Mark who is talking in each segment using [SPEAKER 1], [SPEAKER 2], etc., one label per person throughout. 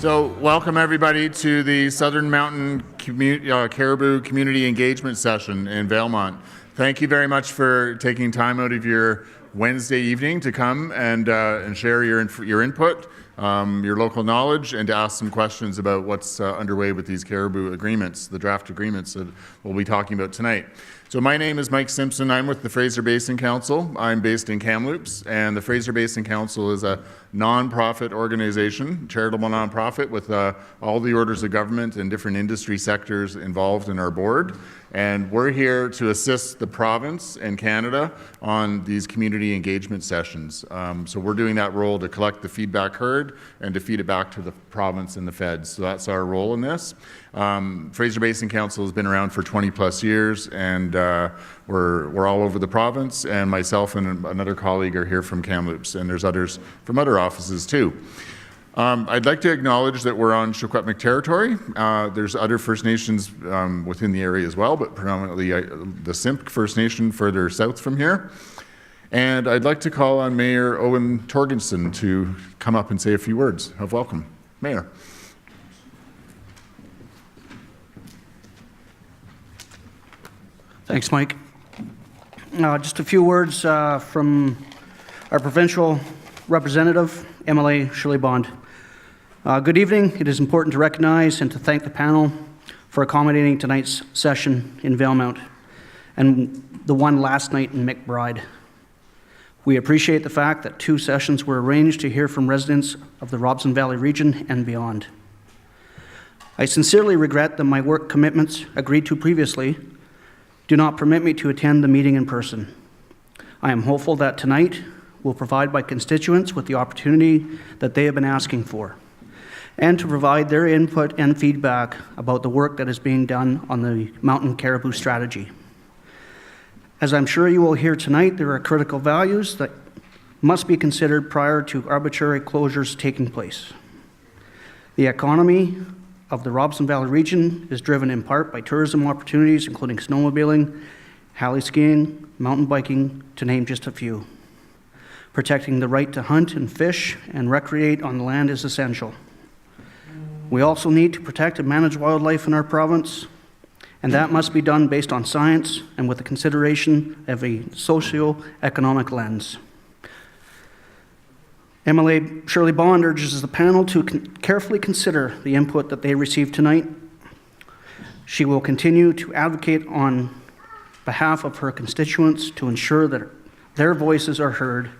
[SPEAKER 1] So welcome everybody to the Southern Mountain Caribou Community Engagement Session in Valemount. Thank you very much for taking time out of your Wednesday evening to come and share your input, your local knowledge, and to ask some questions about what's underway with these caribou agreements, the draft agreements that we'll be talking about tonight. So my name is Mike Simpson. I'm with the Fraser Basin Council. I'm based in Kamloops, and the Fraser Basin Council is a non-profit organization, charitable non-profit with all the orders of government and different industry sectors involved in our board. And we're here to assist the province and Canada on these community engagement sessions. So we're doing that role to collect the feedback heard and to feed it back to the province and the feds. So that's our role in this. Fraser Basin Council has been around for 20 plus years, and we're all over the province, and myself and another colleague are here from Kamloops, and there's others from other offices too. I'd like to acknowledge that we're on Secwepemc territory. There's other First Nations within the area as well, but predominantly the Simpcw First Nation further south from here. And I'd like to call on Mayor Owen Torgenson to come up and say a few words of welcome. Mayor.
[SPEAKER 2] Thanks, Mike. Just a few words from our provincial representative, MLA Shirley Bond. Good evening. It is important to recognize and to thank the panel for accommodating tonight's session in Valemount and the one last night in McBride. We appreciate the fact that 2 sessions were arranged to hear from residents of the Robson Valley region and beyond. I sincerely regret that my work commitments agreed to previously do not permit me to attend the meeting in person. I am hopeful that tonight will provide my constituents with the opportunity that they have been asking for, and to provide their input and feedback about the work that is being done on the mountain caribou strategy. As I'm sure you will hear tonight, there are critical values that must be considered prior to arbitrary closures taking place. The economy of the Robson Valley region is driven in part by tourism opportunities, including snowmobiling, heli skiing, mountain biking, to name just a few. Protecting the right to hunt and fish and recreate on the land is essential. We also need to protect and manage wildlife in our province, and that must be done based on science and with the consideration of a socio-economic lens. MLA Shirley Bond urges the panel to carefully consider the input that they received tonight. She will continue to advocate on behalf of her constituents to ensure that their voices are heard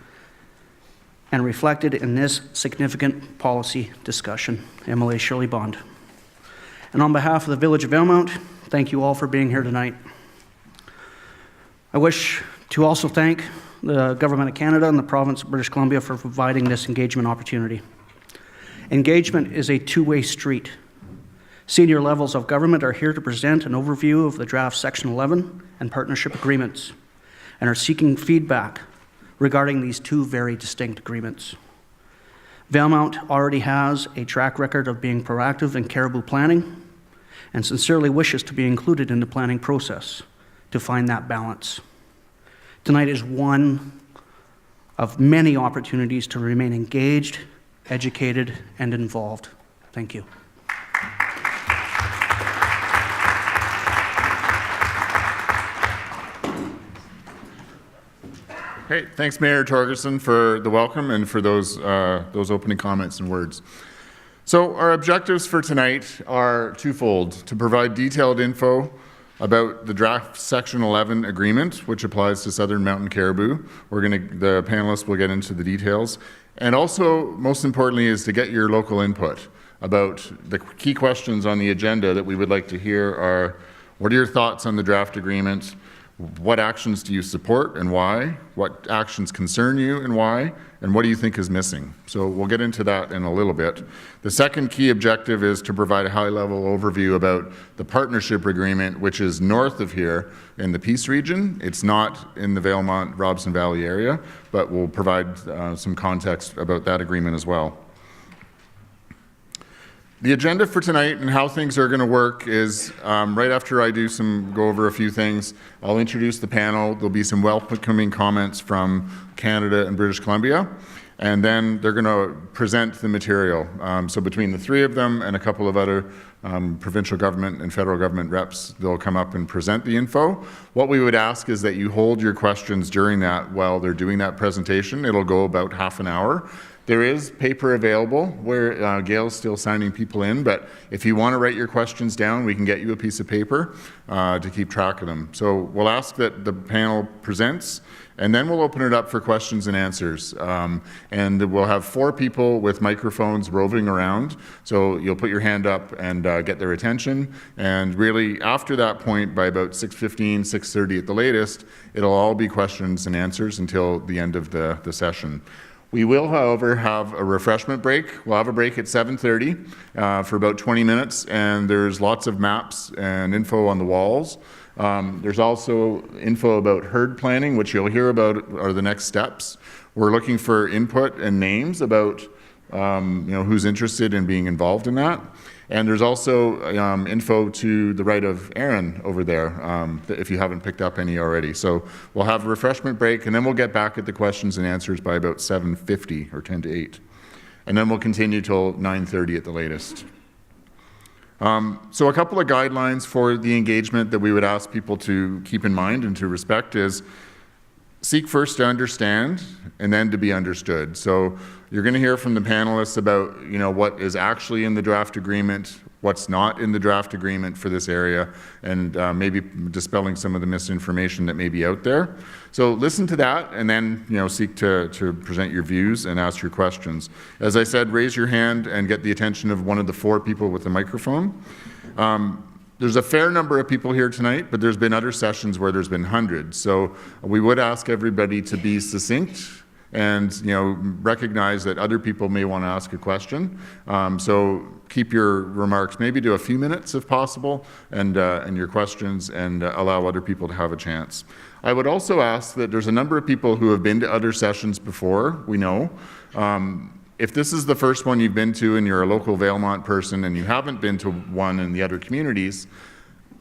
[SPEAKER 2] and reflected in this significant policy discussion. MLA Shirley Bond. And on behalf of the Village of Valemount, thank you all for being here tonight. I wish to also thank the Government of Canada and the Province of British Columbia for providing this engagement opportunity. Engagement is a two-way street. Senior levels of government are here to present an overview of the draft Section 11 and partnership agreements and are seeking feedback regarding these 2 very distinct agreements. Valemount already has a track record of being proactive in caribou planning and sincerely wishes to be included in the planning process to find that balance. Tonight is one of many opportunities to remain engaged, educated, and involved. Thank you.
[SPEAKER 1] Hey, thanks, Mayor Torgerson, for the welcome and for those opening comments and words. So our objectives for tonight are twofold: to provide detailed info about the draft Section 11 agreement, which applies to Southern Mountain Caribou. The panelists will get into the details. And also, most importantly, is to get your local input about the key questions on the agenda that we would like to hear are: what are your thoughts on the draft agreement? What actions do you support and why? What actions concern you and why? And what do you think is missing? So we'll get into that in a little bit. The second key objective is to provide a high-level overview about the partnership agreement, which is north of here in the Peace region. It's not in the Valemount, Robson Valley area, but we'll provide some context about that agreement as well. The agenda for tonight and how things are going to work is right after I go over a few things, I'll introduce the panel. There'll be some welcoming comments from Canada and British Columbia. and then they're going to present the material. So between the three of them and a couple of other provincial government and federal government reps, they'll come up and present the info. What we would ask is that you hold your questions during that while they're doing that presentation. It'll go about half an hour. There is paper available where Gail's still signing people in, but if you want to write your questions down, we can get you a piece of paper to keep track of them. So we'll ask that the panel presents, and then we'll open it up for questions and answers. And we'll have 4 people with microphones roving around. So you'll put your hand up and get their attention. And really, after that point, by about 6:15, 6:30 at the latest, it'll all be questions and answers until the end of the session. We will, however, have a refreshment break. We'll have a break at 7:30 for about 20 minutes, and there's lots of maps and info on the walls. There's also info about herd planning, which you'll hear about are the next steps. We're looking for input and names about who's interested in being involved in that. And there's also info to the right of Aaron over there, if you haven't picked up any already. So we'll have a refreshment break, and then we'll get back at the questions and answers by about 7:50 or 10 to 8. And then we'll continue till 9:30 at the latest. So a couple of guidelines for the engagement that we would ask people to keep in mind and to respect is seek first to understand and then to be understood. So you're going to hear from the panelists about what is actually in the draft agreement, what's not in the draft agreement for this area, and maybe dispelling some of the misinformation that may be out there. So listen to that, and then seek to present your views and ask your questions. As I said, raise your hand and get the attention of one of the 4 people with the microphone. There's a fair number of people here tonight, but there's been other sessions where there's been hundreds. So we would ask everybody to be succinct and recognize that other people may want to ask a question. So keep your remarks maybe to a few minutes if possible, and your questions, and allow other people to have a chance. I would also ask that there's a number of people who have been to other sessions before, we know. If this is the first one you've been to and you're a local Valemount person and you haven't been to one in the other communities,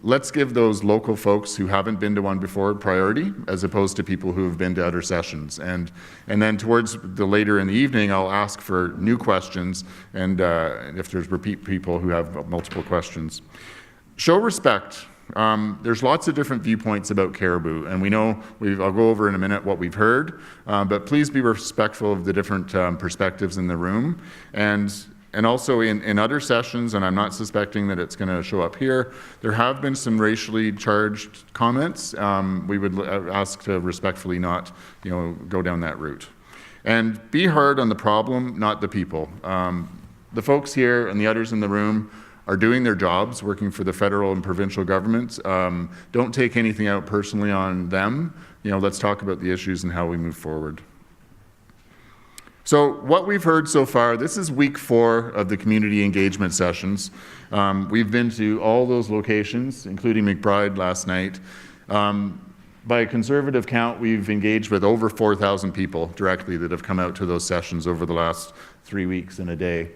[SPEAKER 1] let's give those local folks who haven't been to one before priority, as opposed to people who have been to other sessions. And then towards the later in the evening, I'll ask for new questions, and if there's repeat people who have multiple questions. Show respect. There's lots of different viewpoints about Caribou, and we know, I'll go over in a minute what we've heard, but please be respectful of the different perspectives in the room. And also in other sessions, and I'm not suspecting that it's going to show up here, there have been some racially charged comments. We would ask to respectfully not go down that route. And be hard on the problem, not the people. The folks here and the others in the room are doing their jobs, working for the federal and provincial governments. Don't take anything out personally on them. Let's talk about the issues and how we move forward. So what we've heard so far, this is week 4 of the community engagement sessions. We've been to all those locations, including McBride last night. By a conservative count, we've engaged with over 4,000 people directly that have come out to those sessions over the last 3 weeks and a day.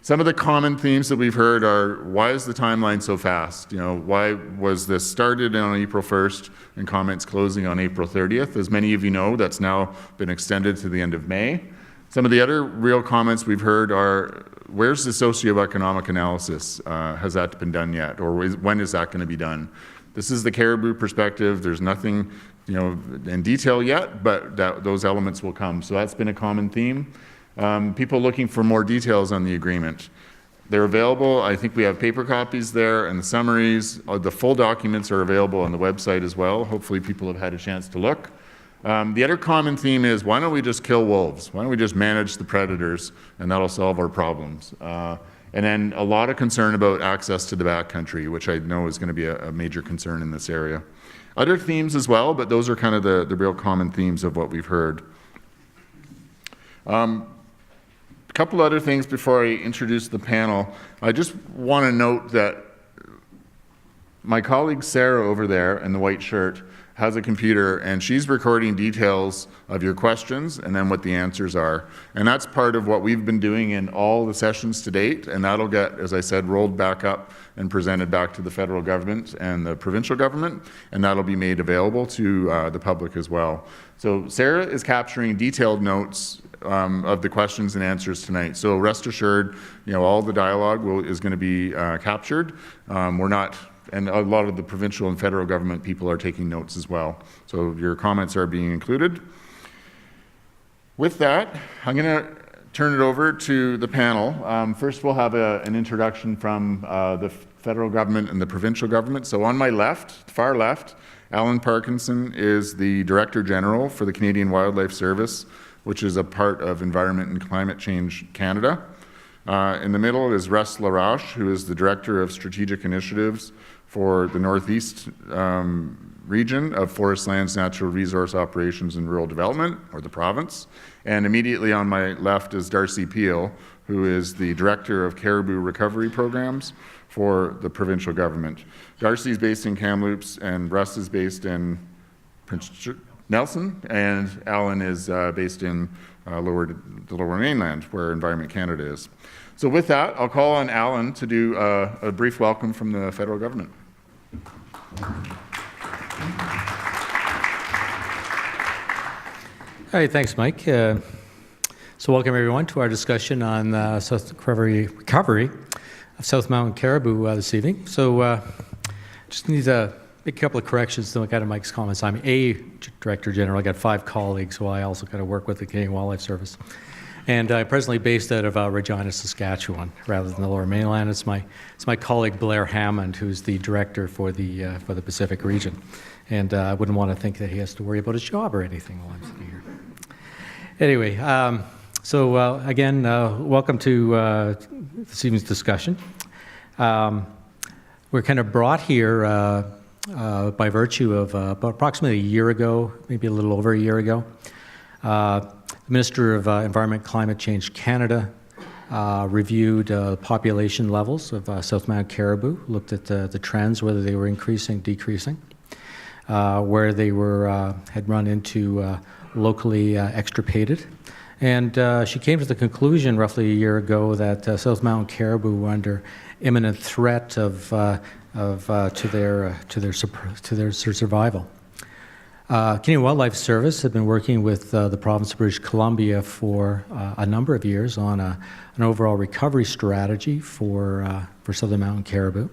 [SPEAKER 1] Some of the common themes that we've heard are, why is the timeline so fast? Why was this started on April 1st and comments closing on April 30th? As many of you know, that's now been extended to the end of May. Some of the other real comments we've heard are, where's the socioeconomic analysis? Has that been done yet? Or when is that going to be done? This is the Caribou perspective. There's nothing in detail yet, but those elements will come. So that's been a common theme. People looking for more details on the agreement. They're available. I think we have paper copies there and the summaries. The full documents are available on the website as well. Hopefully people have had a chance to look. The other common theme is, why don't we just kill wolves? Why don't we just manage the predators, and that'll solve our problems? And then a lot of concern about access to the backcountry, which I know is going to be a major concern in this area. Other themes as well, but those are kind of the real common themes of what we've heard. A couple other things before I introduce the panel. I just want to note that my colleague Sarah over there in the white shirt has a computer, and she's recording details of your questions and then what the answers are. And that's part of what we've been doing in all the sessions to date, and that'll get, as I said, rolled back up and presented back to the federal government and the provincial government, and that'll be made available to the public as well. So Sarah is capturing detailed notes of the questions and answers tonight. So rest assured, all the dialogue is going to be captured. And a lot of the provincial and federal government people are taking notes as well. So your comments are being included. With that, I'm going to turn it over to the panel. First, we'll have an introduction from the federal government and the provincial government. So on my left, far left, Alan Parkinson is the Director General for the Canadian Wildlife Service, which is a part of Environment and Climate Change Canada. In the middle is Russ Laroche, who is the Director of Strategic Initiatives for the Northeast region of Forest Lands, Natural Resource Operations and Rural Development, or the province. And immediately on my left is Darcy Peel, who is the Director of Caribou Recovery Programs for the provincial government. Darcy is based in Kamloops, and Russ is based in Prince Nelson, and Alan is based in the Lower Mainland, where Environment Canada is. So with that, I'll call on Alan to do a brief welcome from the federal government.
[SPEAKER 3] All right, thanks, Mike. So welcome everyone to our discussion on recovery of South Mountain caribou this evening. So just need to make a couple of corrections to look at Mike's comments. I'm a Director General. I got 5 colleagues who I also got to work with the Canadian Wildlife Service. And I'm presently based out of Regina, Saskatchewan, rather than the Lower Mainland. It's my colleague Blair Hammond, who's the director for the Pacific region. And I wouldn't want to think that he has to worry about his job or anything while I'm sitting here. Anyway, again, welcome to this evening's discussion. We're kind of brought here by virtue of about approximately a year ago, maybe a little over a year ago. The Minister of Environment Climate Change Canada reviewed population levels of South Mountain caribou, looked at the trends, whether they were increasing, decreasing, where they had run into locally extirpated. And she came to the conclusion roughly a year ago that South Mountain caribou were under imminent threat to their survival. Canadian Wildlife Service had been working with the province of British Columbia for a number of years on an overall recovery strategy for Southern Mountain caribou.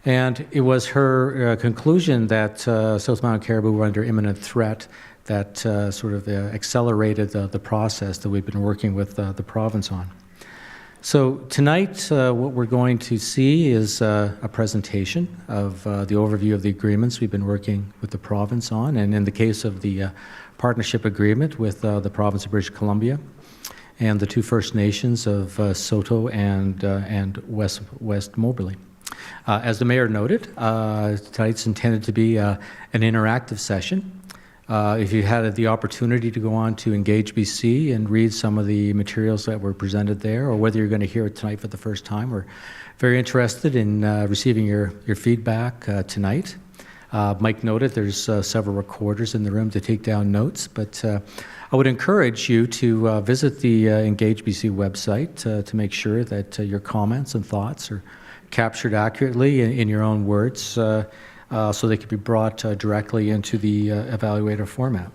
[SPEAKER 3] And it was her conclusion that South Mountain caribou were under imminent threat that sort of accelerated the process that we've been working with the province on. So tonight, what we're going to see is a presentation of the overview of the agreements we've been working with the province on, and in the case of the partnership agreement with the province of British Columbia and the 2 First Nations of Saulteaux and West Moberly. As the mayor noted, tonight's intended to be an interactive session. If you had the opportunity to go on to Engage BC and read some of the materials that were presented there, or whether you're going to hear it tonight for the first time, we're very interested in receiving your feedback tonight. Mike noted there's several recorders in the room to take down notes, but I would encourage you to visit the Engage BC website to make sure that your comments and thoughts are captured accurately in your own words, so they can be brought directly into the evaluator format.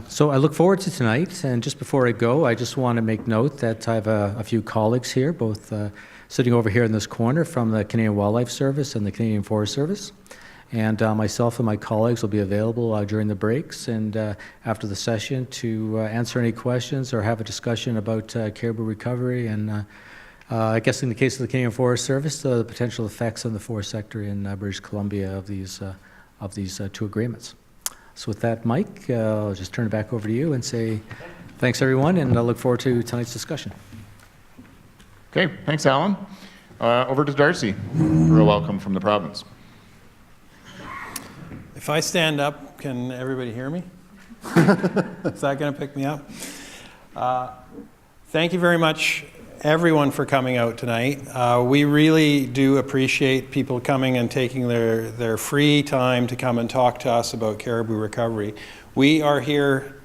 [SPEAKER 3] So I look forward to tonight, and just before I go, I just want to make note that I have a few colleagues here, both sitting over here in this corner from the Canadian Wildlife Service and the Canadian Forest Service. And myself and my colleagues will be available during the breaks and after the session to answer any questions or have a discussion about caribou recovery and I guess in the case of the Canadian Forest Service, the potential effects on the forest sector in British Columbia of these 2 agreements. So with that, Mike, I'll just turn it back over to you and say thanks, everyone, and I look forward to tonight's discussion.
[SPEAKER 1] Okay, thanks, Alan. Over to Darcy for a welcome from the province.
[SPEAKER 4] If I stand up, can everybody hear me? Is that going to pick me up? Thank you very much, everyone for coming out tonight. We really do appreciate people coming and taking their free time to come and talk to us about caribou recovery. We are here,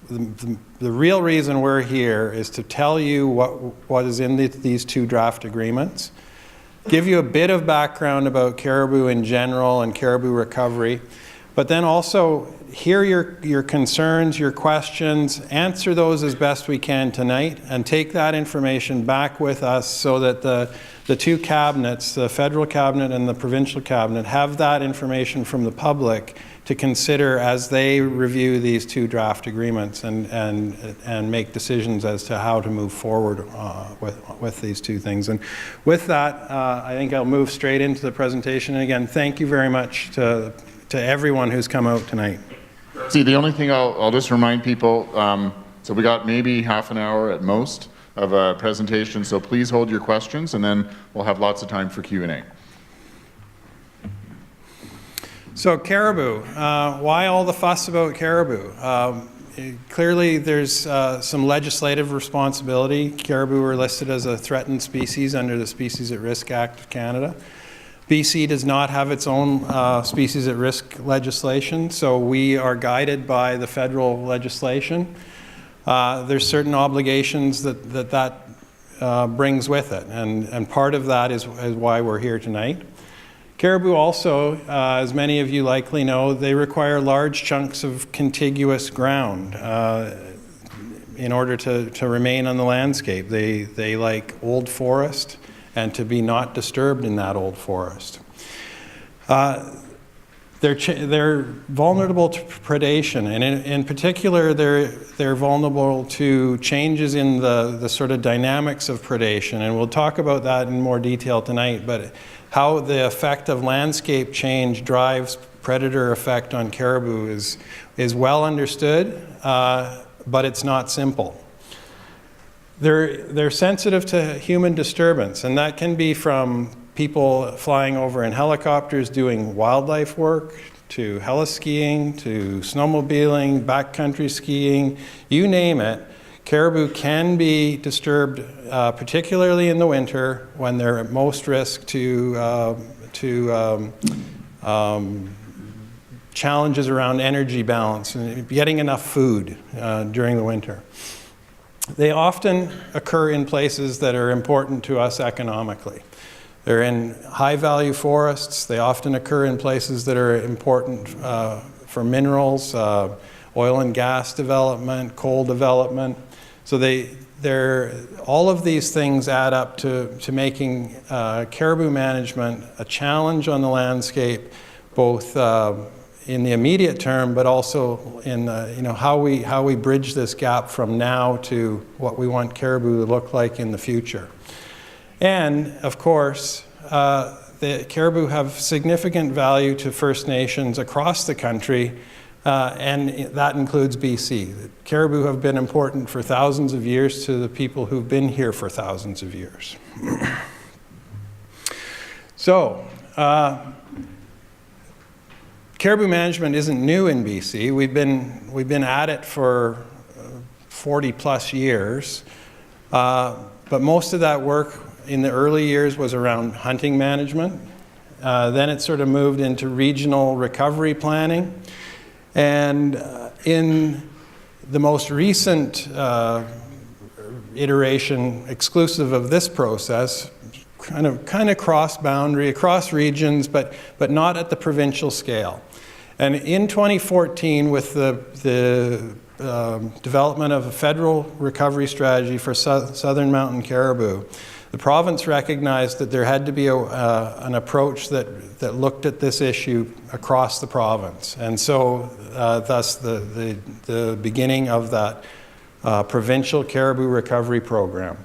[SPEAKER 4] the real reason we're here is to tell you what is in these two draft agreements, give you a bit of background about caribou in general and caribou recovery, but then also hear your concerns, your questions, answer those as best we can tonight, and take that information back with us so that the two cabinets, the federal cabinet and the provincial cabinet, have that information from the public to consider as they review these two draft agreements and make decisions as to how to move forward with these two things. And with that, I think I'll move straight into the presentation. And again, thank you very much to everyone who's come out tonight.
[SPEAKER 1] See, the only thing I'll just remind people, so we got maybe half an hour at most of a presentation, so please hold your questions and then we'll have lots of time for Q&A.
[SPEAKER 4] So caribou, why all the fuss about caribou? Clearly there's some legislative responsibility. Caribou are listed as a threatened species under the Species at Risk Act of Canada. BC does not have its own species at risk legislation, so we are guided by the federal legislation. There's certain obligations that brings with it, and part of that is why we're here tonight. Caribou also, as many of you likely know, they require large chunks of contiguous ground in order to remain on the landscape. They like old forest and to be not disturbed in that old forest. They're vulnerable to predation, and in particular, they're vulnerable to changes in the sort of dynamics of predation, and we'll talk about that in more detail tonight, but how the effect of landscape change drives predator effect on caribou is well understood, but it's not simple. They're sensitive to human disturbance, and that can be from people flying over in helicopters doing wildlife work, to heli-skiing, to snowmobiling, backcountry skiing, you name it. Caribou can be disturbed, particularly in the winter when they're at most risk to challenges around energy balance and getting enough food during the winter. They often occur in places that are important to us economically. They're in high-value forests. They often occur in places that are important for minerals, oil and gas development, coal development. So all of these things add up to making caribou management a challenge on the landscape, both in the immediate term, but also in how we bridge this gap from now to what we want caribou to look like in the future. And of course, the caribou have significant value to First Nations across the country, and that includes BC. The caribou have been important for thousands of years to the people who've been here for thousands of years. So, caribou management isn't new in BC. We've been at it for 40 plus years, but most of that work in the early years was around hunting management. Then it sort of moved into regional recovery planning. And in the most recent iteration exclusive of this process, kind of cross-boundary, across regions, but not at the provincial scale. And in 2014, with the development of a federal recovery strategy for southern mountain caribou, the province recognized that there had to be an approach that looked at this issue across the province. And so thus the beginning of that provincial caribou recovery program,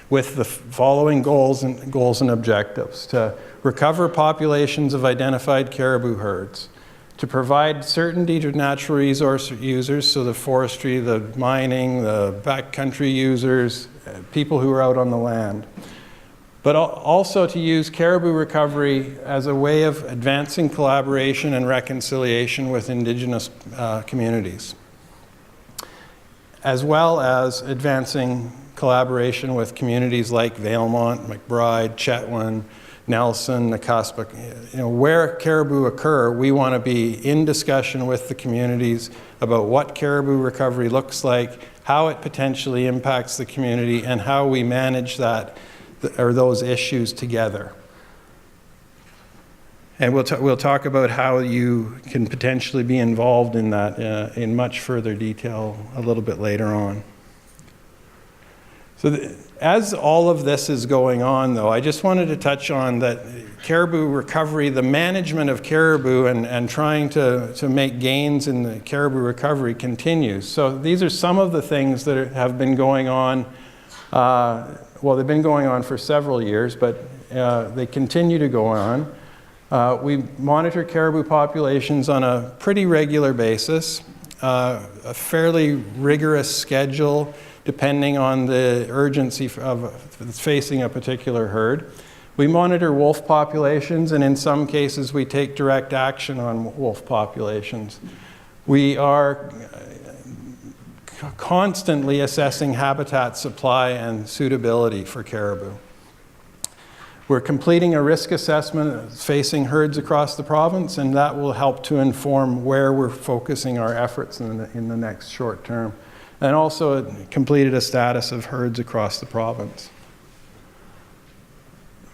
[SPEAKER 4] with the following goals and objectives: to recover populations of identified caribou herds, to provide certainty to natural resource users, so the forestry, the mining, the backcountry users, people who are out on the land, but also to use caribou recovery as a way of advancing collaboration and reconciliation with Indigenous communities, as well as advancing collaboration with communities like Valemount, McBride, Chetwynd, Nelson, Nakuspa. Where caribou occur, we want to be in discussion with the communities about what caribou recovery looks like, how it potentially impacts the community, and how we manage that or those issues together. And we'll talk about how you can potentially be involved in that in much further detail a little bit later on. So as all of this is going on, though, I just wanted to touch on that caribou recovery, the management of caribou and trying to make gains in the caribou recovery continues. So these are some of the things that have been going on. Well, they've been going on for several years, but they continue to go on. We monitor caribou populations on a pretty regular basis, a fairly rigorous schedule depending on the urgency of facing a particular herd. We monitor wolf populations, and in some cases we take direct action on wolf populations. We are constantly assessing habitat supply and suitability for caribou. We're completing a risk assessment facing herds across the province, and that will help to inform where we're focusing our efforts in the next short term. And also completed a status of herds across the province.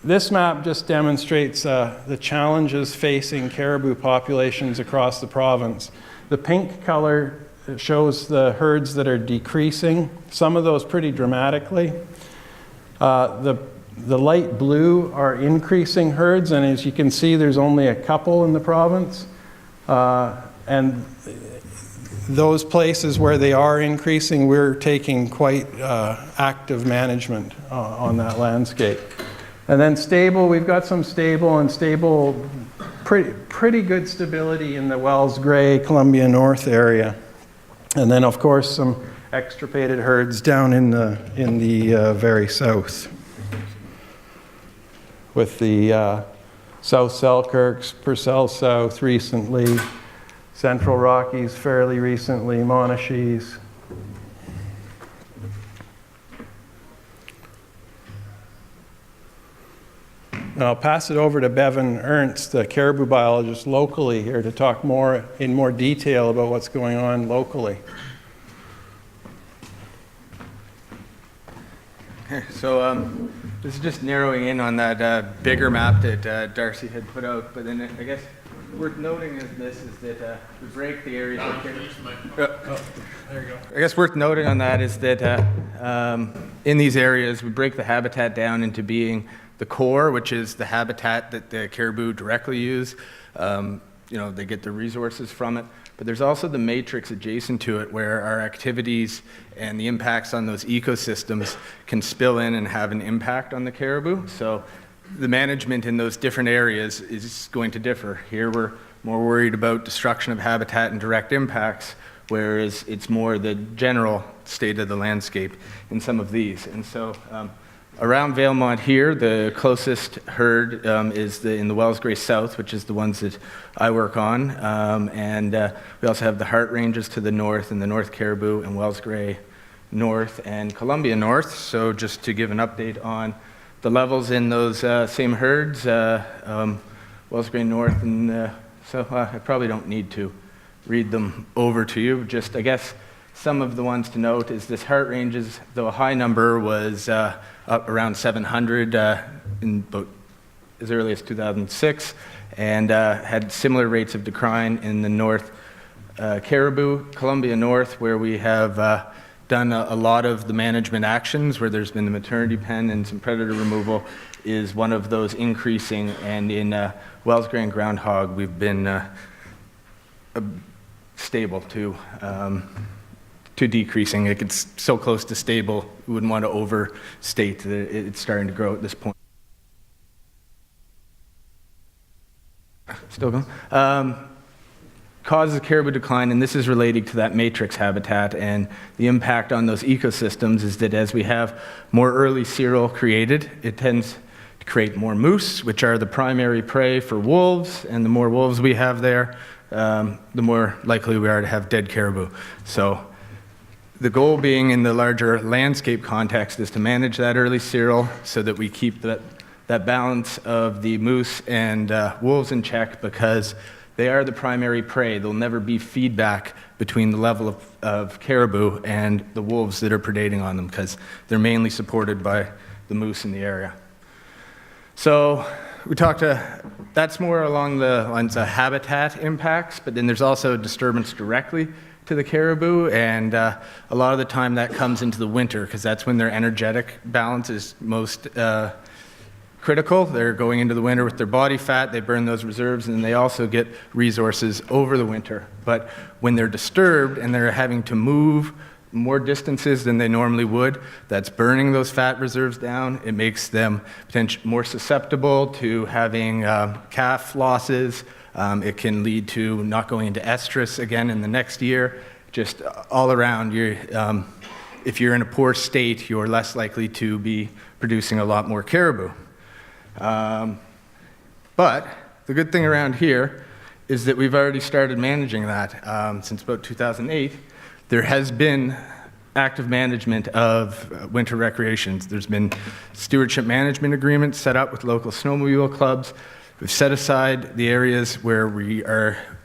[SPEAKER 4] This map just demonstrates the challenges facing caribou populations across the province. The pink color shows the herds that are decreasing, some of those pretty dramatically. The light blue are increasing herds, and as you can see, there's only a couple in the province. And those places where they are increasing, we're taking quite active management on that landscape. And then stable, we've got some stable, pretty good stability in the Wells Grey, Columbia North area. And then of course some extirpated herds down in the very south, with the South Selkirks, Purcell South recently, Central Rockies fairly recently, Monachees. Now I'll pass it over to Bevan Ernst, the caribou biologist locally here, to talk in more detail about what's going on locally.
[SPEAKER 5] So this is just narrowing in on that bigger map that Darcy had put out, but then I guess worth noting is that we break the areas. There you go. I guess worth noting on that is that in these areas we break the habitat down into being the core, which is the habitat that the caribou directly use. They get their resources from it. But there's also the matrix adjacent to it where our activities and the impacts on those ecosystems can spill in and have an impact on the caribou. So the management in those different areas is going to differ. Here we're more worried about destruction of habitat and direct impacts, whereas it's more the general state of the landscape in some of these. And so around Valemount here, the closest herd is in the Wells Grey South, which is the ones that I work on. And we also have the Heart Ranges to the north, and the North Caribou and Wells Grey North and Columbia North. So just to give an update on the levels in those same herds, Wells Grey North, and so I probably don't need to read them over to you. Just, I guess, some of the ones to note is this Heart Ranges, though a high number, was up around 700 in about as early as 2006, and had similar rates of decline in the North Caribou, Columbia North, where we have done a lot of the management actions, where there's been the maternity pen and some predator removal, is one of those increasing. And in Wells Grey and Groundhog, we've been stable to decreasing. It gets so close to stable, we wouldn't want to overstate that it's starting to grow at this point. Still going? Causes caribou decline, and this is relating to that matrix habitat, and the impact on those ecosystems is that as we have more early cereal created, it tends to create more moose, which are the primary prey for wolves, and the more wolves we have there, the more likely we are to have dead caribou. So The goal being in the larger landscape context is to manage that early cereal so that we keep that balance of the moose and wolves in check, because they are the primary prey. There'll never be feedback between the level of caribou and the wolves that are predating on them, because they're mainly supported by the moose in the area. So we talked that's more along the lines of habitat impacts, but then there's also disturbance directly to the caribou, and a lot of the time that comes into the winter, because that's when their energetic balance is most critical. They're going into the winter with their body fat, they burn those reserves, and they also get resources over the winter. But when they're disturbed and they're having to move more distances than they normally would, that's burning those fat reserves down. It makes them more susceptible to having calf losses. It can lead to not going into estrus again in the next year. Just all around, if you're in a poor state, you're less likely to be producing a lot more caribou. But the good thing around here is that we've already started managing that. Since about 2008, there has been active management of winter recreations. There's been stewardship management agreements set up with local snowmobile clubs. We've set aside the areas where we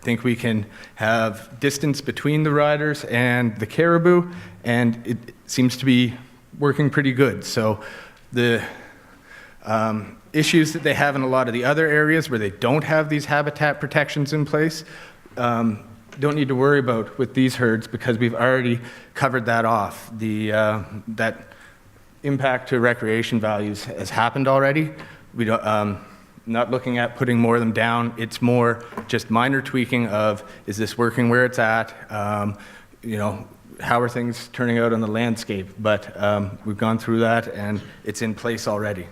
[SPEAKER 5] think we can have distance between the riders and the caribou, and it seems to be working pretty good. So the issues that they have in a lot of the other areas where they don't have these habitat protections in place, don't need to worry about with these herds, because we've already covered that off. That impact to recreation values has happened already. We don't, not looking at putting more of them down. It's more just minor tweaking of, is this working where it's at? How are things turning out on the landscape? But we've gone through that and it's in place already.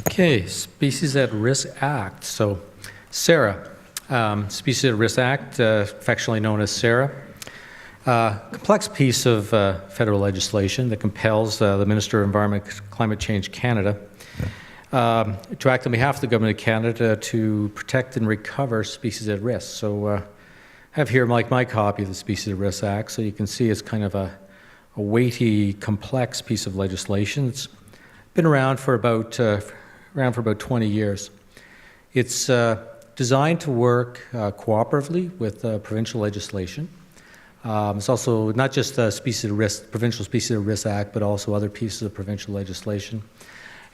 [SPEAKER 3] Okay, Species at Risk Act. So, SARA, Species at Risk Act, affectionately known as SARA. Complex piece of federal legislation that compels the Minister of Environment and Climate Change Canada to act on behalf of the Government of Canada to protect and recover species at risk. So I have here my copy of the Species at Risk Act, so you can see it's kind of a weighty, complex piece of legislation. It's been around for about 20 years. It's designed to work cooperatively with provincial legislation. It's also not just the Provincial Species at Risk Act, but also other pieces of provincial legislation.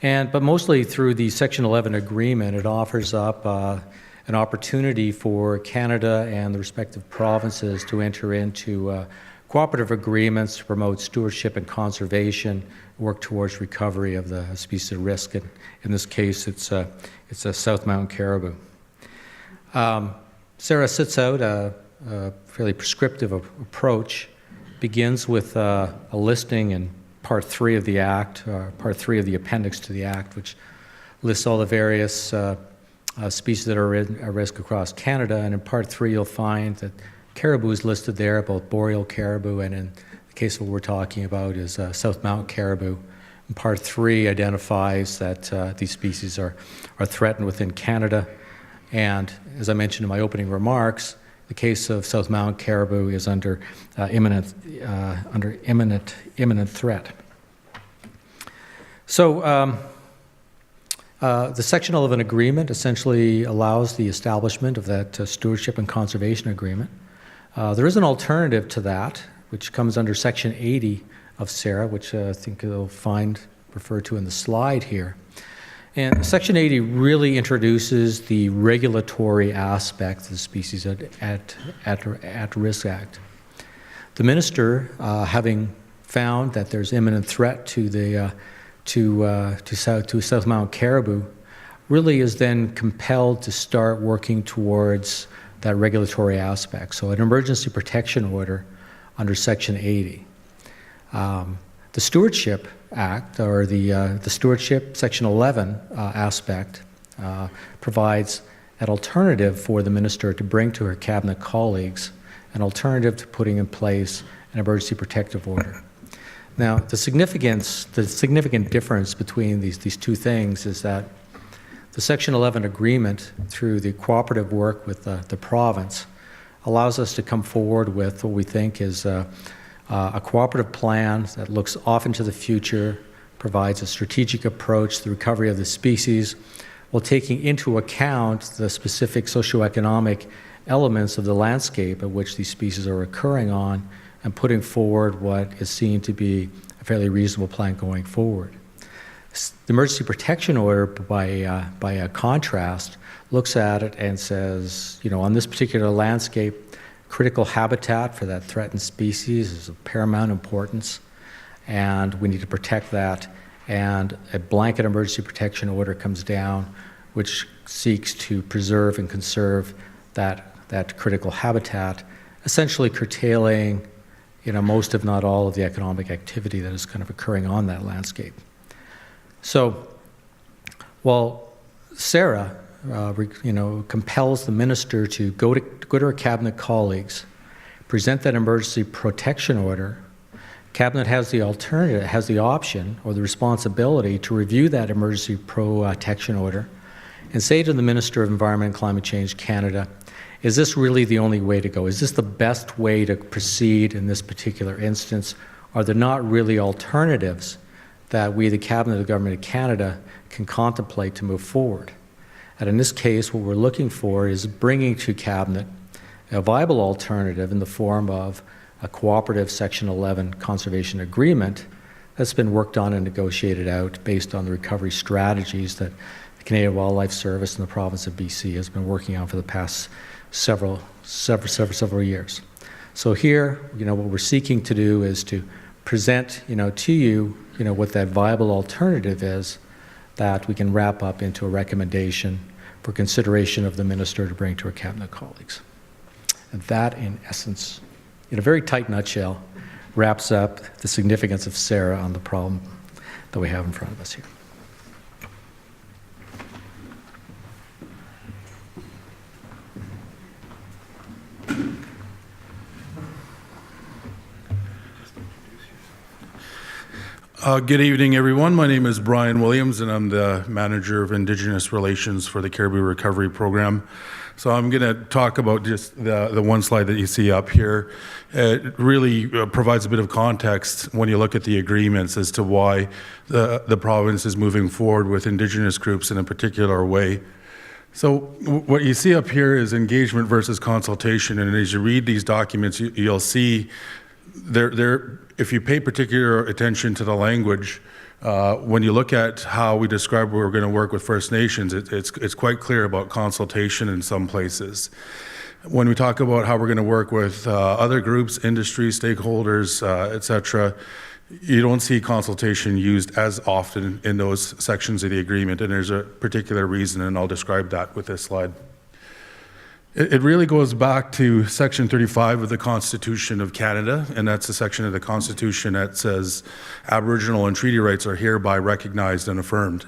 [SPEAKER 3] But mostly through the Section 11 agreement, it offers up an opportunity for Canada and the respective provinces to enter into cooperative agreements to promote stewardship and conservation, work towards recovery of the species at risk. And in this case, it's a South Mountain caribou. SARA sets out a fairly prescriptive approach, begins with a listing in Part 3 of the Act, Part 3 of the appendix to the Act, which lists all the various species that are at risk across Canada. And in Part 3, you'll find that caribou is listed there, both boreal caribou, and in the case of what we're talking about is South Mountain caribou. And Part 3 identifies that these species are threatened within Canada. And as I mentioned in my opening remarks, the case of South Mountain caribou is under imminent threat. So the Section 11 agreement essentially allows the establishment of that stewardship and conservation agreement. There is an alternative to that, which comes under Section 80 of SARA, which I think you'll find referred to in the slide here. And Section 80 really introduces the regulatory aspect of the Species at Risk Act. The minister, having found that there's imminent threat to South Mountain caribou, really is then compelled to start working towards that regulatory aspect. So an emergency protection order under Section 80. The Stewardship Act, or the Stewardship Section 11 aspect, provides an alternative for the minister to bring to her cabinet colleagues, an alternative to putting in place an emergency protective order. Now, the significant difference between these two things is that the Section 11 agreement, through the cooperative work with the province, allows us to come forward with what we think is a cooperative plan that looks off into the future, provides a strategic approach to the recovery of the species, while taking into account the specific socioeconomic elements of the landscape at which these species are occurring on, and putting forward what is seen to be a fairly reasonable plan going forward. The emergency protection order, by contrast, looks at it and says, on this particular landscape, critical habitat for that threatened species is of paramount importance, and we need to protect that. And a blanket emergency protection order comes down, which seeks to preserve and conserve that critical habitat, essentially curtailing, most if not all of the economic activity that is kind of occurring on that landscape. So, while Sarah, compels the minister to go to her cabinet colleagues, present that emergency protection order, cabinet has the option or the responsibility to review that emergency protection order and say to the Minister of Environment and Climate Change Canada, is this really the only way to go? Is this the best way to proceed in this particular instance? Are there not really alternatives that we, the Cabinet of the Government of Canada, can contemplate to move forward? And in this case, what we're looking for is bringing to Cabinet a viable alternative in the form of a cooperative Section 11 conservation agreement that's been worked on and negotiated out based on the recovery strategies that the Canadian Wildlife Service and the province of BC has been working on for the past several years. So here, what we're seeking to do is to present, to you, what that viable alternative is that we can wrap up into a recommendation for consideration of the minister to bring to her cabinet colleagues. And that, in essence, in a very tight nutshell, wraps up the significance of Sarah on the problem that we have in front of us here.
[SPEAKER 6] Good evening, everyone. My name is Brian Williams, and I'm the Manager of Indigenous Relations for the Caribou Recovery Program. So I'm going to talk about just the one slide that you see up here. It really provides a bit of context when you look at the agreements as to why the province is moving forward with Indigenous groups in a particular way. So what you see up here is engagement versus consultation, and as you read these documents, you'll see if you pay particular attention to the language, when you look at how we describe we're going to work with First Nations, it's quite clear about consultation in some places. When we talk about how we're going to work with other groups, industry, stakeholders, etc., you don't see consultation used as often in those sections of the agreement, and there's a particular reason, and I'll describe that with this slide. It really goes back to Section 35 of the Constitution of Canada, and that's the section of the Constitution that says Aboriginal and treaty rights are hereby recognized and affirmed.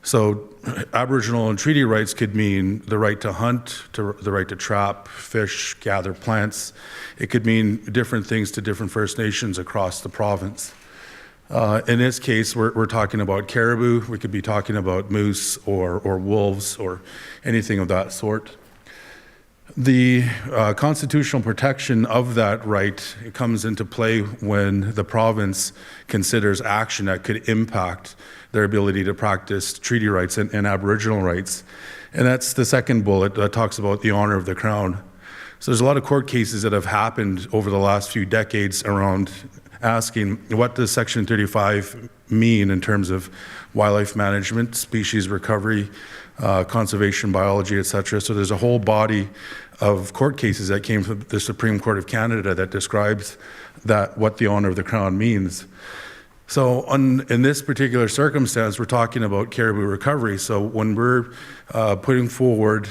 [SPEAKER 6] So Aboriginal and treaty rights could mean the right to hunt, the right to trap, fish, gather plants. It could mean different things to different First Nations across the province. In this case, we're talking about caribou. We could be talking about moose or wolves or anything of that sort. The constitutional protection of that right comes into play when the province considers action that could impact their ability to practice treaty rights and Aboriginal rights. And that's the second bullet that talks about the honor of the Crown. So there's a lot of court cases that have happened over the last few decades around asking what does Section 35 mean in terms of wildlife management, species recovery, conservation biology, etc. So there's a whole body of court cases that came from the Supreme Court of Canada that describes what the honor of the Crown means. So in this particular circumstance, we're talking about caribou recovery. So when we're putting forward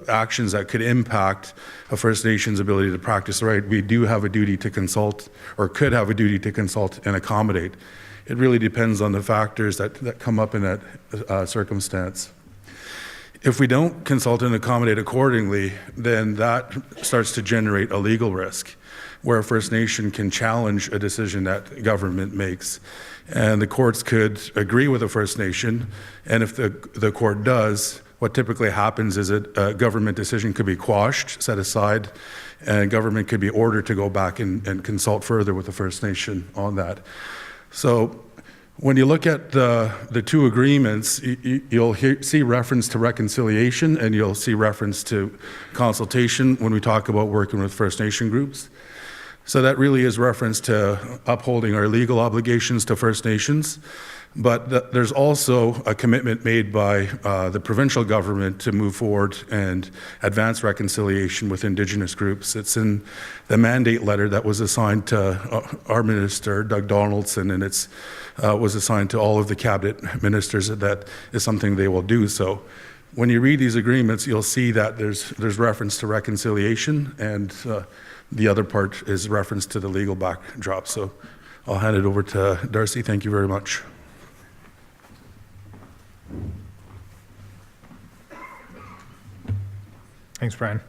[SPEAKER 6] actions that could impact a First Nation's ability to practice the right, we do have a duty to consult, or could have a duty to consult and accommodate. It really depends on the factors that come up in that circumstance. If we don't consult and accommodate accordingly, then that starts to generate a legal risk. where a First Nation can challenge a decision that government makes. And the courts could agree with a First Nation, and if the court does, what typically happens is that a government decision could be quashed, set aside, and government could be ordered to go back and consult further with the First Nation on that. So when you look at the two agreements, you'll see reference to reconciliation and you'll see reference to consultation when we talk about working with First Nation groups. So that really is reference to upholding our legal obligations to First Nations. But there's also a commitment made by the provincial government to move forward and advance reconciliation with Indigenous groups. It's in the mandate letter that was assigned to our minister, Doug Donaldson, and it's was assigned to all of the cabinet ministers. That is something they will do. So when you read these agreements, you'll see that there's reference to reconciliation, and the other part is reference to the legal backdrop. So I'll hand it over to Darcy. Thank you very much.
[SPEAKER 7] Thanks, Brian.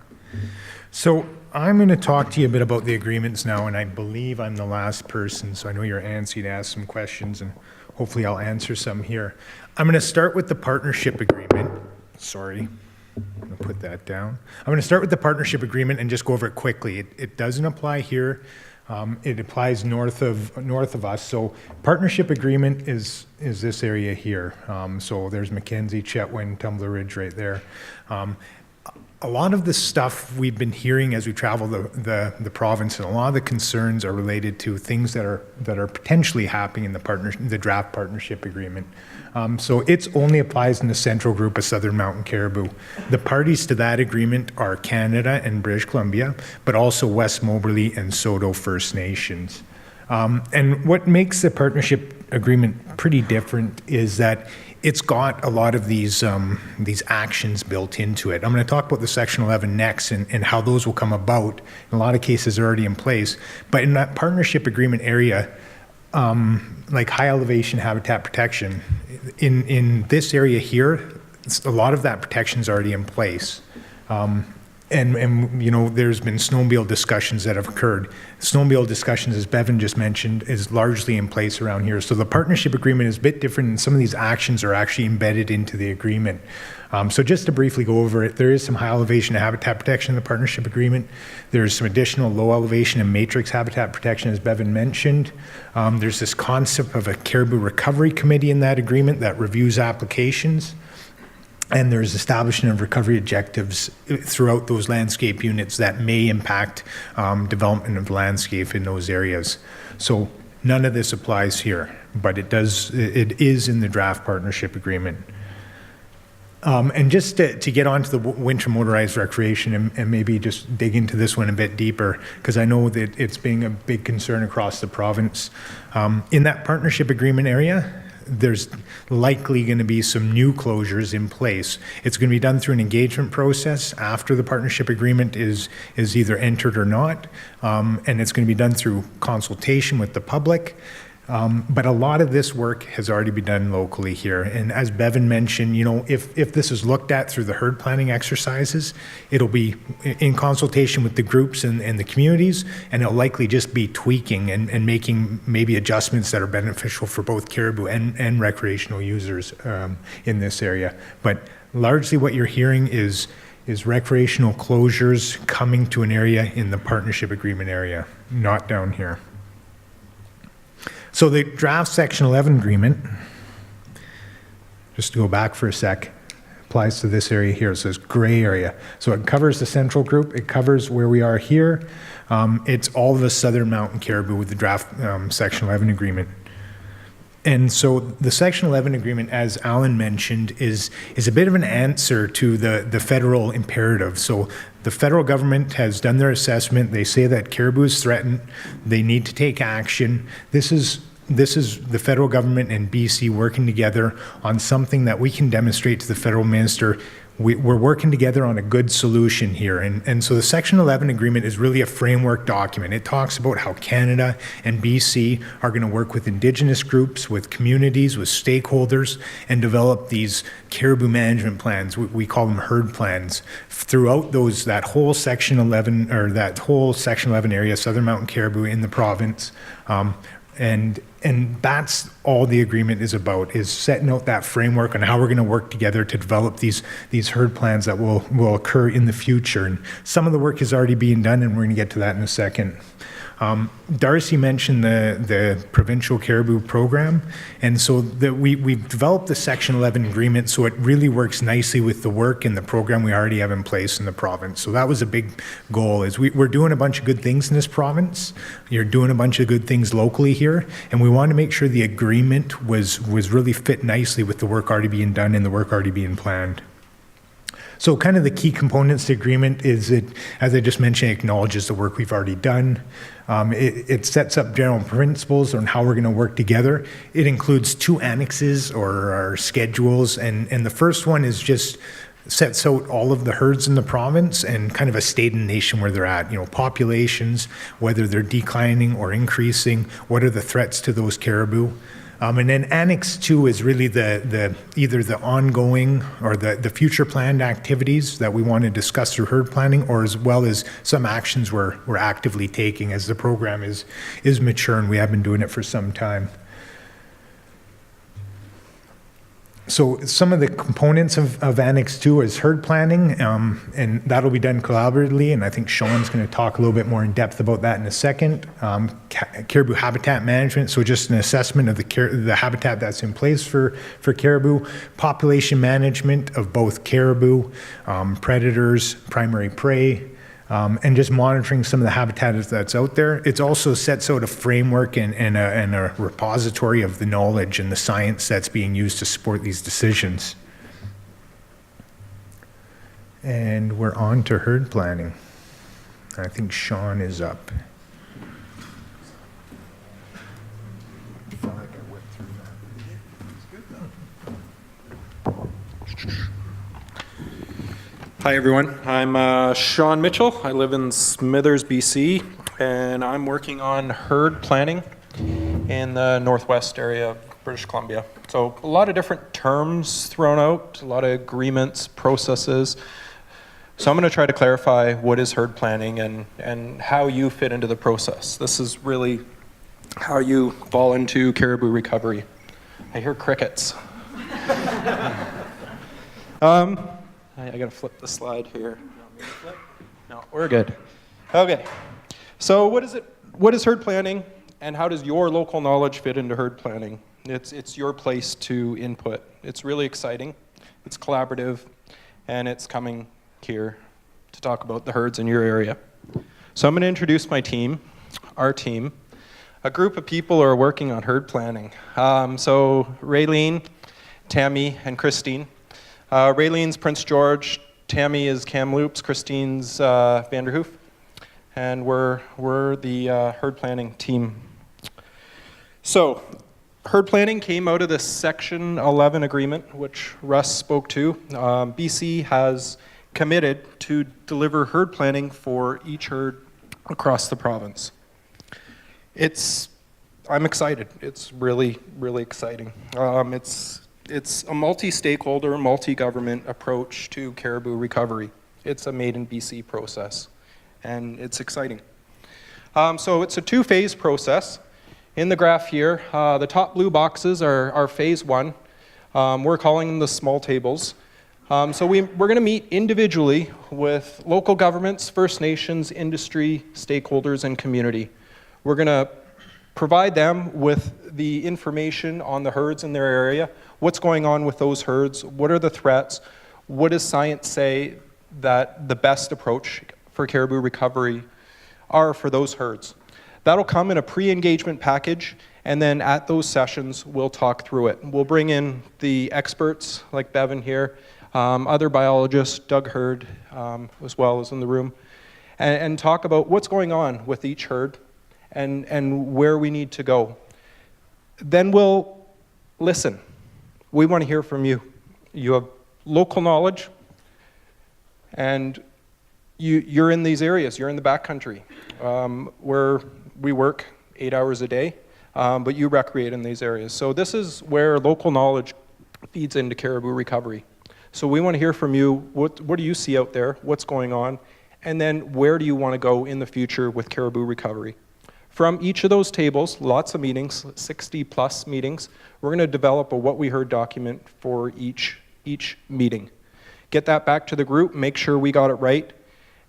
[SPEAKER 7] So I'm going to talk to you a bit about the agreements now, and I believe I'm the last person, so I know you're antsy to ask some questions, and hopefully I'll answer some here. I'm going to start with the partnership agreement. Sorry, I'm going to put that down. I'm going to start with the partnership agreement and just go over it quickly. It doesn't apply here. It applies north of us. So partnership agreement is this area here. So there's Mackenzie, Chetwynd, Tumbler Ridge right there. A lot of the stuff we've been hearing as we travel the province, and a lot of the concerns are related to things that are potentially happening in the draft partnership agreement. So it only applies in the central group of Southern Mountain Caribou. The parties to that agreement are Canada and British Columbia, but also West Moberly and Soto First Nations. And what makes the partnership agreement pretty different is that it's got a lot of these actions built into it. I'm going to talk about the Section 11 next and how those will come about. In a lot of cases, they're already in place. But in that partnership agreement area, like high elevation habitat protection, in this area here, a lot of that protection is already in place. And you know, there's been snowmobile discussions that have occurred. Snowmobile discussions, as Bevan just mentioned, is largely in place around here. So the partnership agreement is a bit different, and some of these actions are actually embedded into the agreement. So just to briefly go over it, there is some high elevation habitat protection in the partnership agreement. There's some additional low elevation and matrix habitat protection, as Bevan mentioned. There's this concept of a Caribou Recovery Committee in that agreement that reviews applications. And there's establishment of recovery objectives throughout those landscape units that may impact development of landscape in those areas. So none of this applies here, but it is in the draft partnership agreement. And just to get onto the winter motorized recreation and maybe just dig into this one a bit deeper, because I know that it's being a big concern across the province. In that partnership agreement area, there's likely going to be some new closures in place. It's going to be done through an engagement process after the partnership agreement is either entered or not, and it's going to be done through consultation with the public. But a lot of this work has already been done locally here. And as Bevan mentioned, you know, if this is looked at through the herd planning exercises, it'll be in consultation with the groups and the communities, and it'll likely just be tweaking and making maybe adjustments that are beneficial for both caribou and recreational users in this area. But largely what you're hearing is recreational closures coming to an area in the partnership agreement area, not down here. So the draft Section 11 agreement, just to go back for a sec, applies to this area here. So this gray area. So it covers the central group. It covers where we are here. It's all the Southern Mountain Caribou with the draft Section 11 agreement. And so the Section 11 agreement, as Alan mentioned, is a bit of an answer to the federal imperative. So the federal government has done their assessment. They say that caribou is threatened. They need to take action. This is the federal government and BC working together on something that we can demonstrate to the federal minister we're working together on a good solution here. And so the Section 11 agreement is really a framework document. It talks about how Canada and BC are going to work with Indigenous groups, with communities, with stakeholders, and develop these caribou management plans. We call them herd plans throughout that whole Section 11 area, Southern Mountain Caribou in the province. And that's all the agreement is about, is setting out that framework on how we're going to work together to develop these herd plans that will occur in the future. And some of the work is already being done, and we're going to get to that in a second. Darcy mentioned the Provincial Caribou program, and so we've developed the Section 11 agreement so it really works nicely with the work and the program we already have in place in the province. So that was a big goal, is we're doing a bunch of good things in this province. You're doing a bunch of good things locally here, and we want to make sure the agreement was really fit nicely with the work already being done and the work already being planned. So kind of the key components to the agreement is it, as I just mentioned, acknowledges the work we've already done. It sets up general principles on how we're going to work together. It includes 2 annexes or schedules, and the first one is just sets out all of the herds in the province and kind of a state and nation where they're at, populations, whether they're declining or increasing, what are the threats to those caribou. And then Annex 2 is really either the ongoing or the future planned activities that we want to discuss through herd planning, or as well as some actions we're actively taking as the program is mature and we have been doing it for some time. So some of the components of Annex 2 is herd planning, and that'll be done collaboratively, and I think Sean's going to talk a little bit more in depth about that in a second. Caribou habitat management, so just an assessment of the habitat that's in place for caribou, population management of both caribou, predators, primary prey, and just monitoring some of the habitat that's out there. It also sets out a framework and a repository of the knowledge and the science that's being used to support these decisions. And we're on to herd planning. I think Sean is up.
[SPEAKER 8] Hi everyone, I'm Sean Mitchell. I live in Smithers, BC, and I'm working on herd planning in the northwest area of British Columbia. So a lot of different terms thrown out, a lot of agreements, processes. So I'm going to try to clarify what is herd planning and how you fit into the process. This is really how you fall into caribou recovery. I hear crickets. I gotta flip the slide here. No, we're good. Okay, so what is herd planning, and how does your local knowledge fit into herd planning? It's your place to input. It's really exciting, it's collaborative, and it's coming here to talk about the herds in your area. So I'm gonna introduce my team, our team. A group of people are working on herd planning. So Raylene, Tammy, and Christine. Raylene's Prince George, Tammy is Kamloops, Christine's Vanderhoof, and we're the herd planning team. So, herd planning came out of the Section 11 agreement, which Russ spoke to. BC has committed to deliver herd planning for each herd across the province. I'm excited. It's really, really exciting. It's a multi-stakeholder, multi-government approach to caribou recovery. It's a made in BC process, and it's exciting. So it's a 2-phase process. In the graph here, the top blue boxes are phase 1. We're calling them the small tables. So we're going to meet individually with local governments, First Nations, industry, stakeholders, and community. We're going to provide them with the information on the herds in their area, what's going on with those herds, what are the threats, what does science say that the best approach for caribou recovery are for those herds. That'll come in a pre-engagement package, and then at those sessions, we'll talk through it. We'll bring in the experts like Bevan here, other biologists, Doug Hurd, as well as in the room, and talk about what's going on with each herd and where we need to go. Then we'll listen. We want to hear from you. You have local knowledge, And you're in these areas, you're in the backcountry, where we work 8 hours a day, but you recreate in these areas. So this is where local knowledge feeds into Caribou recovery. So we want to hear from you, what do you see out there, what's going on, and then where do you want to go in the future with Caribou recovery? From each of those tables, lots of meetings, 60 plus meetings, we're going to develop a what we heard document for each meeting. Get that back to the group, make sure we got it right,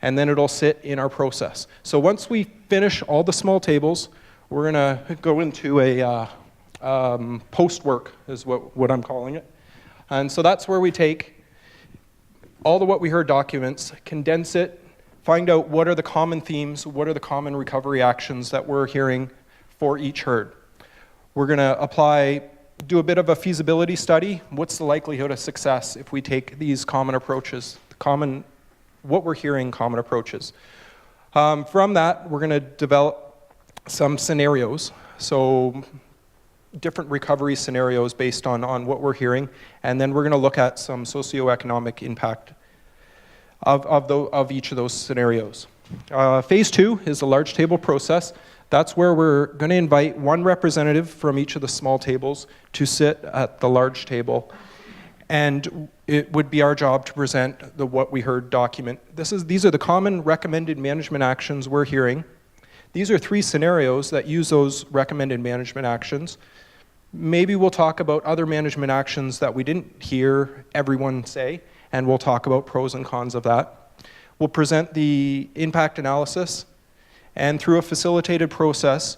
[SPEAKER 8] and then it'll sit in our process. So once we finish all the small tables, we're going to go into a post-work, is what I'm calling it. And so that's where we take all the what we heard documents, condense it, find out what are the common themes, what are the common recovery actions that we're hearing for each herd. We're going to do a bit of a feasibility study. What's the likelihood of success if we take these common approaches, what we're hearing common approaches. From that, we're going to develop some scenarios. So different recovery scenarios based on what we're hearing, and then we're going to look at some socioeconomic impact of each of those scenarios. Phase 2 is a large table process. That's where we're going to invite one representative from each of the small tables to sit at the large table, and it would be our job to present the what we heard document. These are the common recommended management actions we're hearing. These are 3 scenarios that use those recommended management actions. Maybe we'll talk about other management actions that we didn't hear everyone say, and we'll talk about pros and cons of that. We'll present the impact analysis, and through a facilitated process,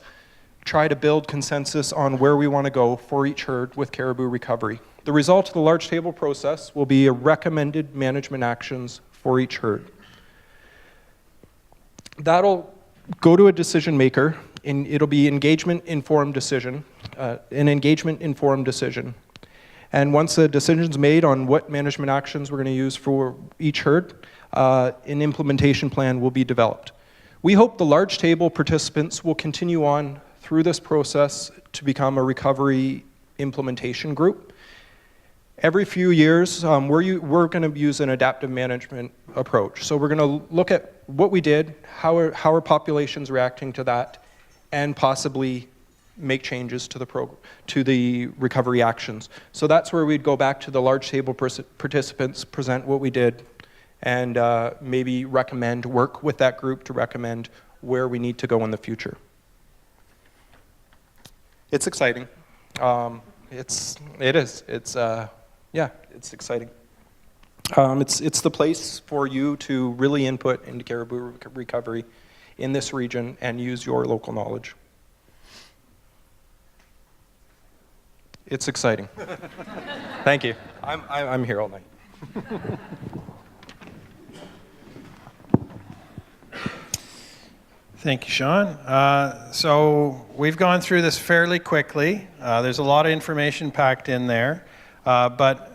[SPEAKER 8] try to build consensus on where we want to go for each herd with caribou recovery. The result of the large table process will be a recommended management actions for each herd. That'll go to a decision maker, and it'll be an engagement-informed decision. And once a decision's made on what management actions we're going to use for each herd, an implementation plan will be developed. We hope the large table participants will continue on through this process to become a recovery implementation group. Every few years, we're going to use an adaptive management approach. So we're going to look at what we did, how are populations reacting to that, and possibly make changes to the recovery actions. So that's where we'd go back to the large table participants, present what we did, and maybe work with that group to recommend where we need to go in the future. It's exciting. It's exciting. It's the place for you to really input into caribou recovery in this region and use your local knowledge. It's exciting. Thank you. I'm here all night.
[SPEAKER 4] Thank you, Sean. So we've gone through this fairly quickly. There's a lot of information packed in there, but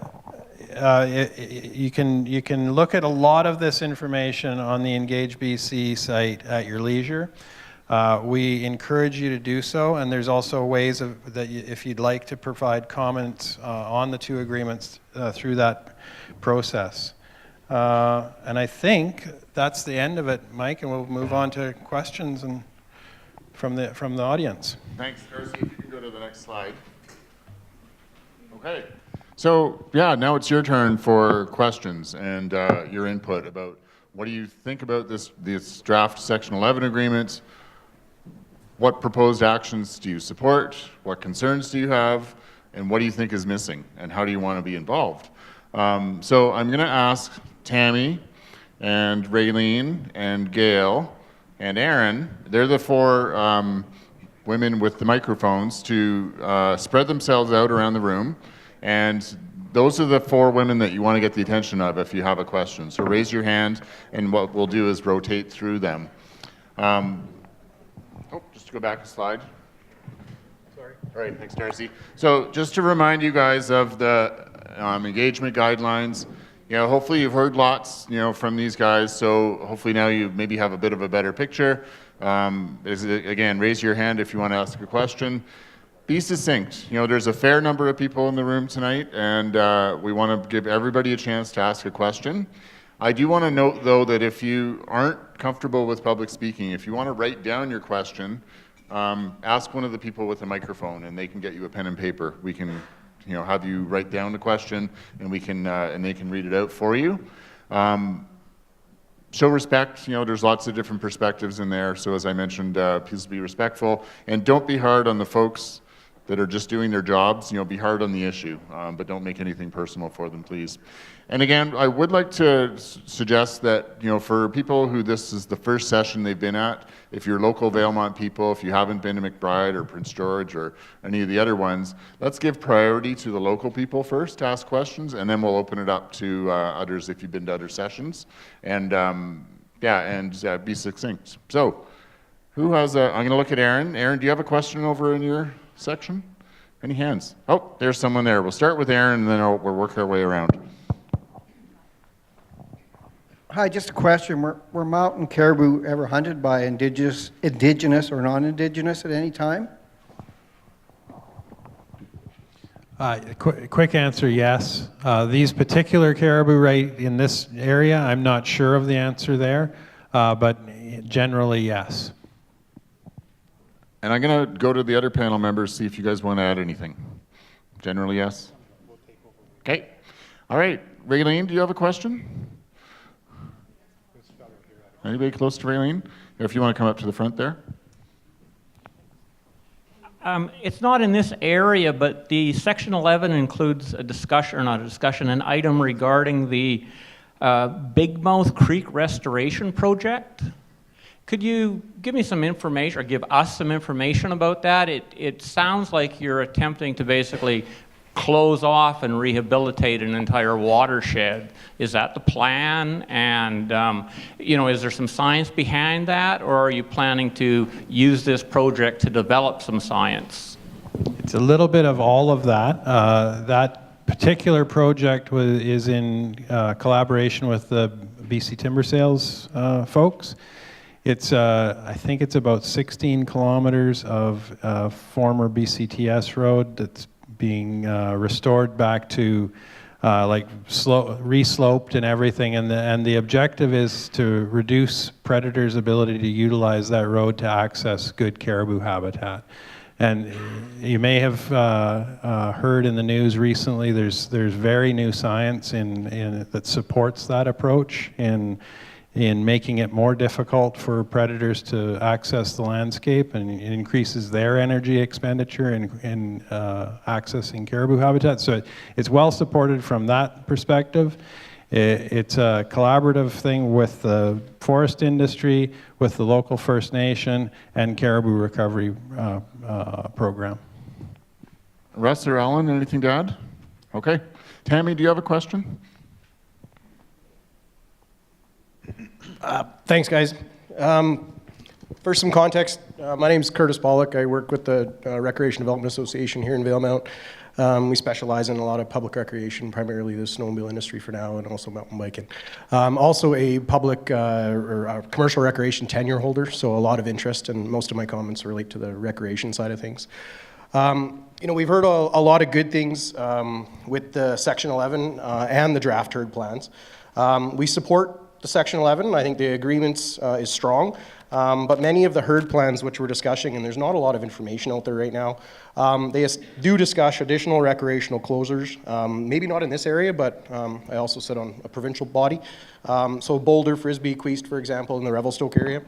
[SPEAKER 4] you can look at a lot of this information on the Engage BC site at your leisure. We encourage you to do so, and there's also ways if you'd like to provide comments on the 2 agreements through that process. And I think that's the end of it, Mike, and we'll move on to questions from the audience.
[SPEAKER 1] Thanks, Darcy. If you can go to the next slide. Okay. So, yeah, now it's your turn for questions and your input about what do you think about this draft Section 11 agreement? What proposed actions do you support? What concerns do you have? And what do you think is missing? And how do you want to be involved? So I'm going to ask Tammy and Raylene and Gail and Aaron, they're the 4 women with the microphones, to spread themselves out around the room. And those are the 4 women that you want to get the attention of if you have a question. So raise your hand, and what we'll do is rotate through them. Just to go back a slide. Sorry. All right, thanks, Darcy. So just to remind you guys of the engagement guidelines, hopefully you've heard lots, from these guys, so hopefully now you maybe have a bit of a better picture. Again, raise your hand if you want to ask a question. Be succinct. There's a fair number of people in the room tonight, and we want to give everybody a chance to ask a question. I do want to note, though, that if you aren't comfortable with public speaking, if you want to write down your question, ask one of the people with a microphone, and they can get you a pen and paper. We can, have you write down the question, and we can, and they can read it out for you. Show respect. There's lots of different perspectives in there. So as I mentioned, please be respectful, and don't be hard on the folks that are just doing their jobs. Be hard on the issue, but don't make anything personal for them, please. And again, I would like to suggest that, for people who this is the first session they've been at, if you're local Valemount people, if you haven't been to McBride or Prince George or any of the other ones, let's give priority to the local people first to ask questions, and then we'll open it up to others if you've been to other sessions. And be succinct. So, who has I'm going to look at Aaron. Aaron, do you have a question over in your section? Any hands? Oh, there's someone there. We'll start with Aaron, and then we'll work our way around.
[SPEAKER 9] Hi, just a question. Were mountain caribou ever hunted by indigenous or non-indigenous at any time?
[SPEAKER 4] Quick answer, yes. These particular caribou right in this area, I'm not sure of the answer there, but generally, yes.
[SPEAKER 1] And I'm going to go to the other panel members, see if you guys want to add anything. Generally, yes? Okay. All right. Raylene, do you have a question? Anybody close to Raylene? If you want to come up to the front there.
[SPEAKER 10] It's not in this area, but the Section 11 includes a discussion, or not a discussion, an item regarding the Big Mouth Creek Restoration Project. Could you give me some information, or give us some information about that? It sounds like you're attempting to basically close off and rehabilitate an entire watershed. Is that the plan? And is there some science behind that, or are you planning to use this project to develop some science?
[SPEAKER 4] It's a little bit of all of that. That particular project is in collaboration with the BC Timber Sales folks. It's, I think it's about 16 kilometers of former BCTS road that's being restored back to resloped and everything, and the objective is to reduce predators' ability to utilize that road to access good caribou habitat. And you may have heard in the news recently, there's very new science that supports that approach in making it more difficult for predators to access the landscape, and it increases their energy expenditure in accessing caribou habitat. So it's well supported from that perspective. It's a collaborative thing with the forest industry, with the local First Nation, and caribou recovery program.
[SPEAKER 1] Russ or Alan, anything to add? Okay. Tammy, do you have a question?
[SPEAKER 11] Thanks, guys. For some context, my name is Curtis Pollock. I work with the Recreation Development Association here in Valemount. We specialize in a lot of public recreation, primarily the snowmobile industry for now, and also mountain biking. Also a public or a commercial recreation tenure holder, so a lot of interest, and most of my comments relate to the recreation side of things. We've heard a lot of good things with the Section 11 and the draft herd plans. We support the Section 11. I think the agreements is strong, but many of the herd plans which we're discussing, and there's not a lot of information out there right now, they do discuss additional recreational closures, maybe not in this area, but I also sit on a provincial body. So Boulder, Frisbee, Queest, for example, in the Revelstoke area.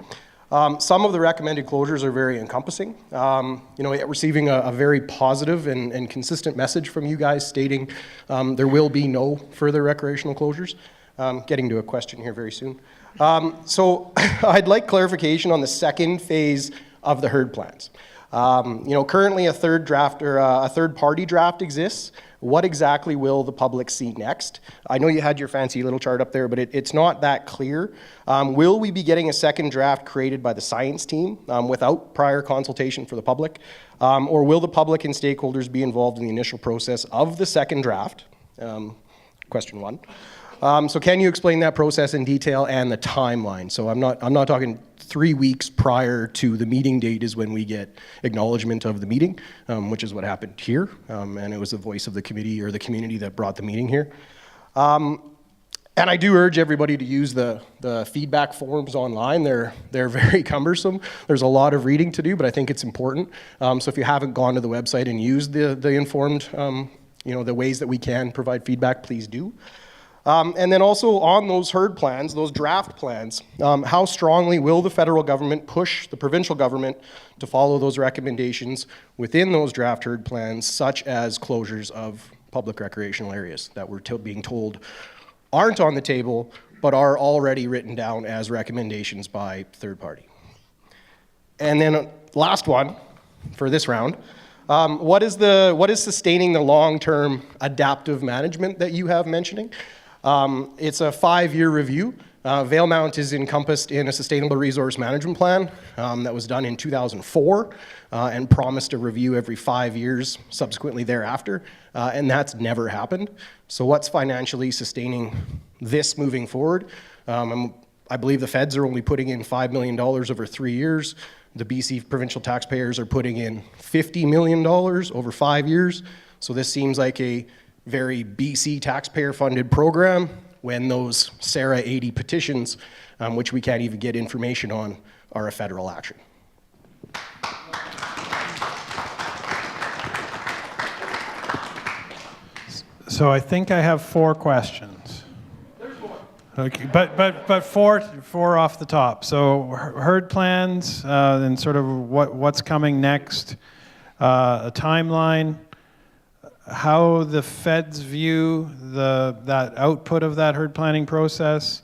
[SPEAKER 11] Some of the recommended closures are very encompassing. Receiving a very positive and consistent message from you guys stating there will be no further recreational closures. Getting to a question here very soon. So I'd like clarification on the second phase of the herd plans. Currently a third draft or a third party draft exists. What exactly will the public see next? I know you had your fancy little chart up there, but it's not that clear. Will we be getting a second draft created by the science team without prior consultation for the public? Or will the public and stakeholders be involved in the initial process of the second draft? Question one. So can you explain that process in detail and the timeline? So I'm not talking 3 weeks prior to the meeting date is when we get acknowledgement of the meeting, which is what happened here, and it was the voice of the committee or the community that brought the meeting here. And I do urge everybody to use the feedback forms online. They're very cumbersome. There's a lot of reading to do, but I think it's important. So if you haven't gone to the website and used the informed, the ways that we can provide feedback, please do. And then also on those HERD plans, those draft plans, how strongly will the federal government push the provincial government to follow those recommendations within those draft HERD plans, such as closures of public recreational areas that we're being told aren't on the table, but are already written down as recommendations by third party. And then last one for this round, what is sustaining the long-term adaptive management that you have mentioning? It's a 5-year review. Valemount is encompassed in a sustainable resource management plan that was done in 2004 and promised a review every 5 years subsequently thereafter, and that's never happened. So what's financially sustaining this moving forward? I believe the feds are only putting in $5 million over 3 years. The BC provincial taxpayers are putting in $50 million over 5 years. So this seems like a very BC taxpayer-funded program when those SARA 80 petitions, which we can't even get information on, are a federal action.
[SPEAKER 4] So I think I have 4 questions. There's more. Okay, but four off the top. So HERD plans and sort of what's coming next, a timeline, how the feds view that output of that HERD planning process,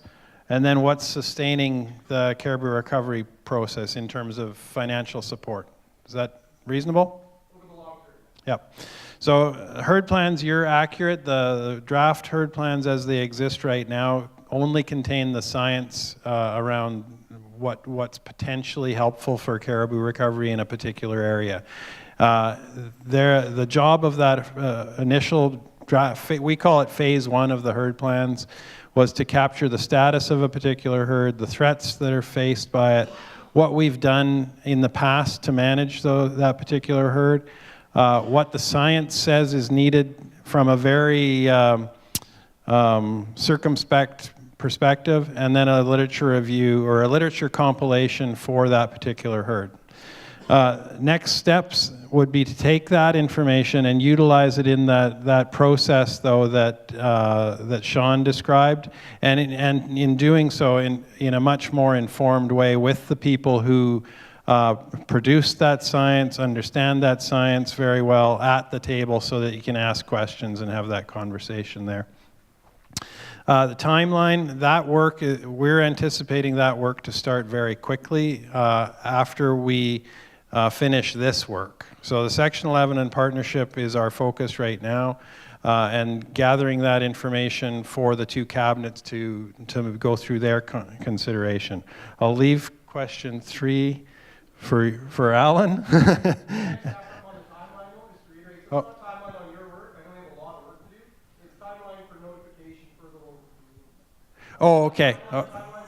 [SPEAKER 4] and then what's sustaining the Caribou recovery process in terms of financial support. Is that reasonable? Over the long term. Yep. So HERD plans, you're accurate. The draft HERD plans as they exist right now only contain the science around what's potentially helpful for caribou recovery in a particular area. The job of that initial draft, we call it phase 1 of the HERD plans, was to capture the status of a particular herd, the threats that are faced by it, what we've done in the past to manage that particular herd, what the science says is needed from a very circumspect perspective, and then a literature review or a literature compilation for that particular herd. Next steps would be to take that information and utilize it in that process, though, that Sean described, and in doing so in a much more informed way with the people who produce that science, understand that science very well at the table, so that you can ask questions and have that conversation there. The timeline, that work, we're anticipating that work to start very quickly after we finish this work. So the Section 11 and partnership is our focus right now, and gathering that information for the 2 cabinets to go through their consideration. I'll leave question 3 for Alan. Oh. Oh, okay.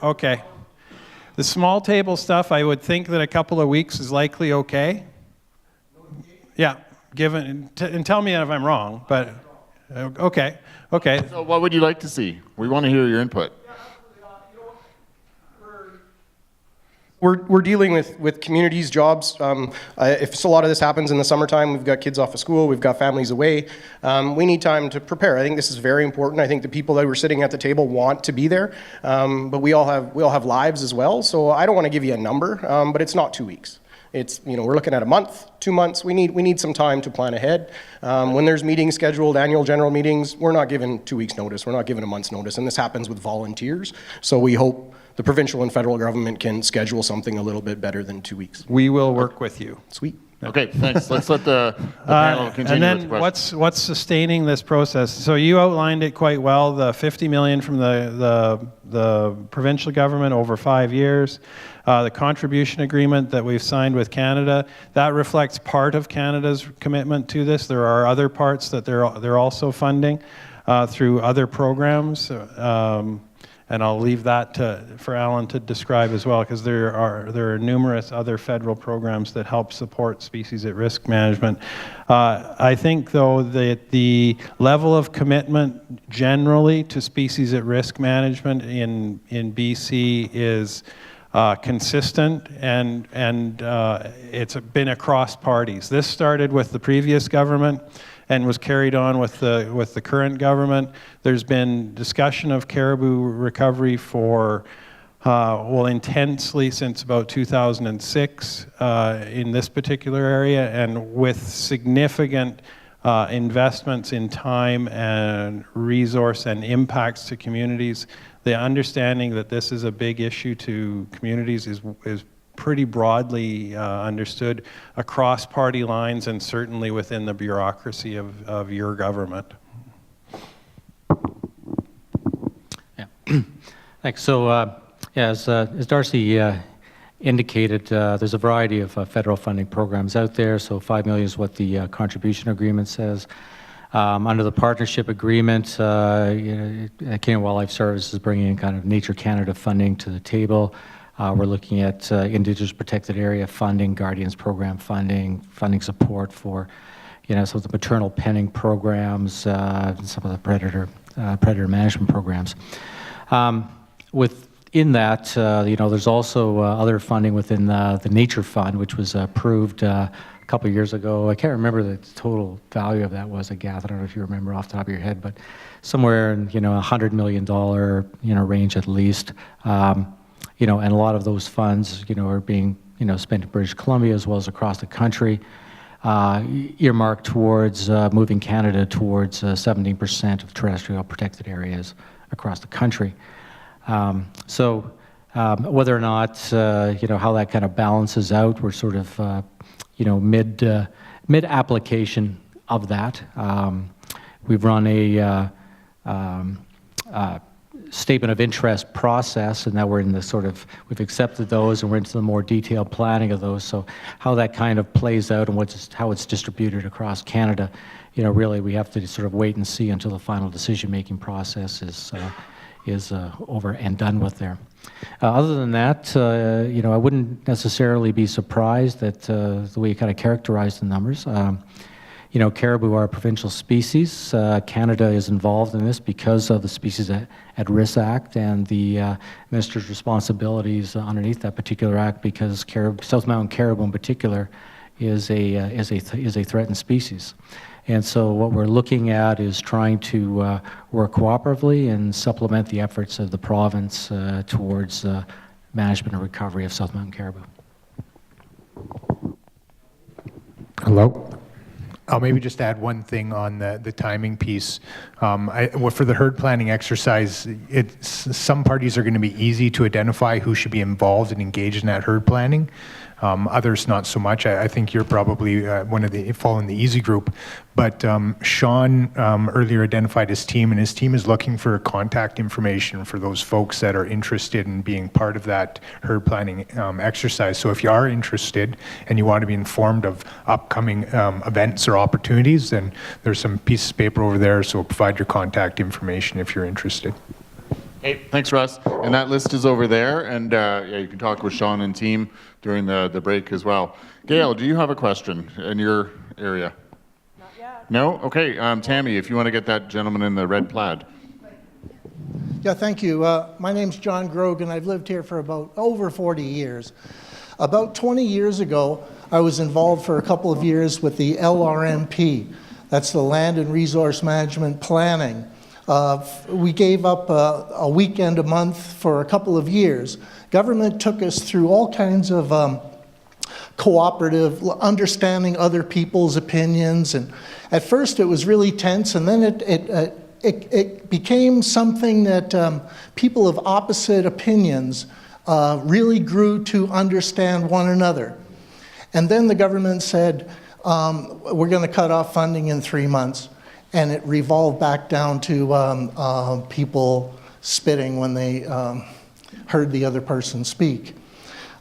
[SPEAKER 4] Okay. The small table stuff, I would think that a couple of weeks is likely okay. Yeah, given, and tell me if I'm wrong, but okay, okay.
[SPEAKER 1] So what would you like to see? We want to hear your input.
[SPEAKER 11] We're dealing with communities, jobs. If a lot of this happens in the summertime, we've got kids off of school, we've got families away. We need time to prepare. I think this is very important. I think the people that were sitting at the table want to be there, but we all have lives as well. So I don't want to give you a number, but it's not 2 weeks. It's, we're looking at a month, 2 months. We need some time to plan ahead. When there's meetings scheduled, annual general meetings, we're not given 2 weeks notice. We're not given a month's notice, and this happens with volunteers. So we hope the provincial and federal government can schedule something a little bit better than 2 weeks.
[SPEAKER 2] We will work with you.
[SPEAKER 11] Sweet.
[SPEAKER 1] Okay, thanks. Let's let the panel continue.
[SPEAKER 2] And then
[SPEAKER 1] with the questions.
[SPEAKER 2] what's sustaining this process? So you outlined it quite well, the $50 million from the provincial government over 5 years, the contribution agreement that we've signed with Canada, that reflects part of Canada's commitment to this. There are other parts that they're also funding through other programs.
[SPEAKER 4] and I'll leave that for Alan to describe as well, because there are numerous other federal programs that help support species at risk management. I think, though, that the level of commitment generally to species at risk management in BC is consistent, and it's been across parties. This started with the previous government and was carried on with the current government. There's been discussion of caribou recovery for intensely since about 2006 in this particular area, and with significant investments in time and resource and impacts to communities. The understanding that this is a big issue to communities is pretty broadly understood across party lines, and certainly within the bureaucracy of your government.
[SPEAKER 3] Yeah. Thanks. So, as Darcy indicated, there's a variety of federal funding programs out there. So 5 million is what the contribution agreement says. Under the partnership agreement, Canadian Wildlife Service is bringing in kind of Nature Canada funding to the table. We're looking at Indigenous protected area funding, Guardians program funding support for, some of the maternal penning programs, some of the predator management programs. Within that, there's also other funding within the Nature Fund, which was approved a couple of years ago. I can't remember the total value of that was, Gath. I don't know if you remember off the top of your head, but somewhere in $100 million range at least. And a lot of those funds, are being, spent in British Columbia as well as across the country, earmarked towards moving Canada towards 17% of terrestrial protected areas across the country. So whether or not, how that kind of balances out, we're sort of, mid-application of that. We've run a statement of interest process, and now we're in the we've accepted those, and we're into the more detailed planning of those. So how that kind of plays out and how it's distributed across Canada, really we have to sort of wait and see until the final decision-making process is over and done with there. Other than that, I wouldn't necessarily be surprised at the way you kind of characterize the numbers. Caribou are a provincial species. Canada is involved in this because of the Species at Risk Act and the minister's responsibilities underneath that particular act, because South Mountain caribou in particular is a threatened species. And so what we're looking at is trying to work cooperatively and supplement the efforts of the province towards management and recovery of South Mountain caribou.
[SPEAKER 7] Hello. I'll maybe just add one thing on the timing piece. For the herd planning exercise, some parties are going to be easy to identify who should be involved and engaged in that herd planning. Others not so much. I think you're probably fall in the easy group. But Sean earlier identified his team, and his team is looking for contact information for those folks that are interested in being part of that herd planning exercise. So if you are interested and you want to be informed of upcoming events or opportunities, then there's some pieces of paper over there, so we'll provide your contact information if you're interested.
[SPEAKER 1] Hey, thanks, Russ. And that list is over there, and you can talk with Sean and team during the break as well. Gail, do you have a question in your area?
[SPEAKER 12] Not yet.
[SPEAKER 1] No? Okay, Tammy, if you want to get that gentleman in the red plaid.
[SPEAKER 13] Yeah, thank you. My name's John Grogan. I've lived here for about over 40 years. About 20 years ago, I was involved for a couple of years with the LRMP. That's the Land and Resource Management Planning. We gave up a weekend a month for a couple of years. Government took us through all kinds of cooperative, understanding other people's opinions, and at first it was really tense, and then it became something that people of opposite opinions really grew to understand one another. And then the government said, we're going to cut off funding in 3 months. And it revolved back down to people spitting when they heard the other person speak.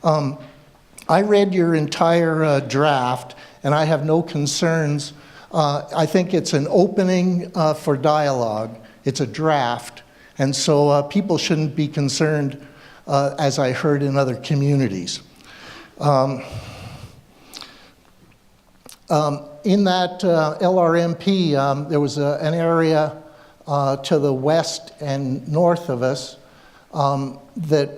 [SPEAKER 13] I read your entire draft, and I have no concerns. I think it's an opening for dialogue. It's a draft, And so people shouldn't be concerned, as I heard in other communities. In that LRMP, there was an area to the west and north of us that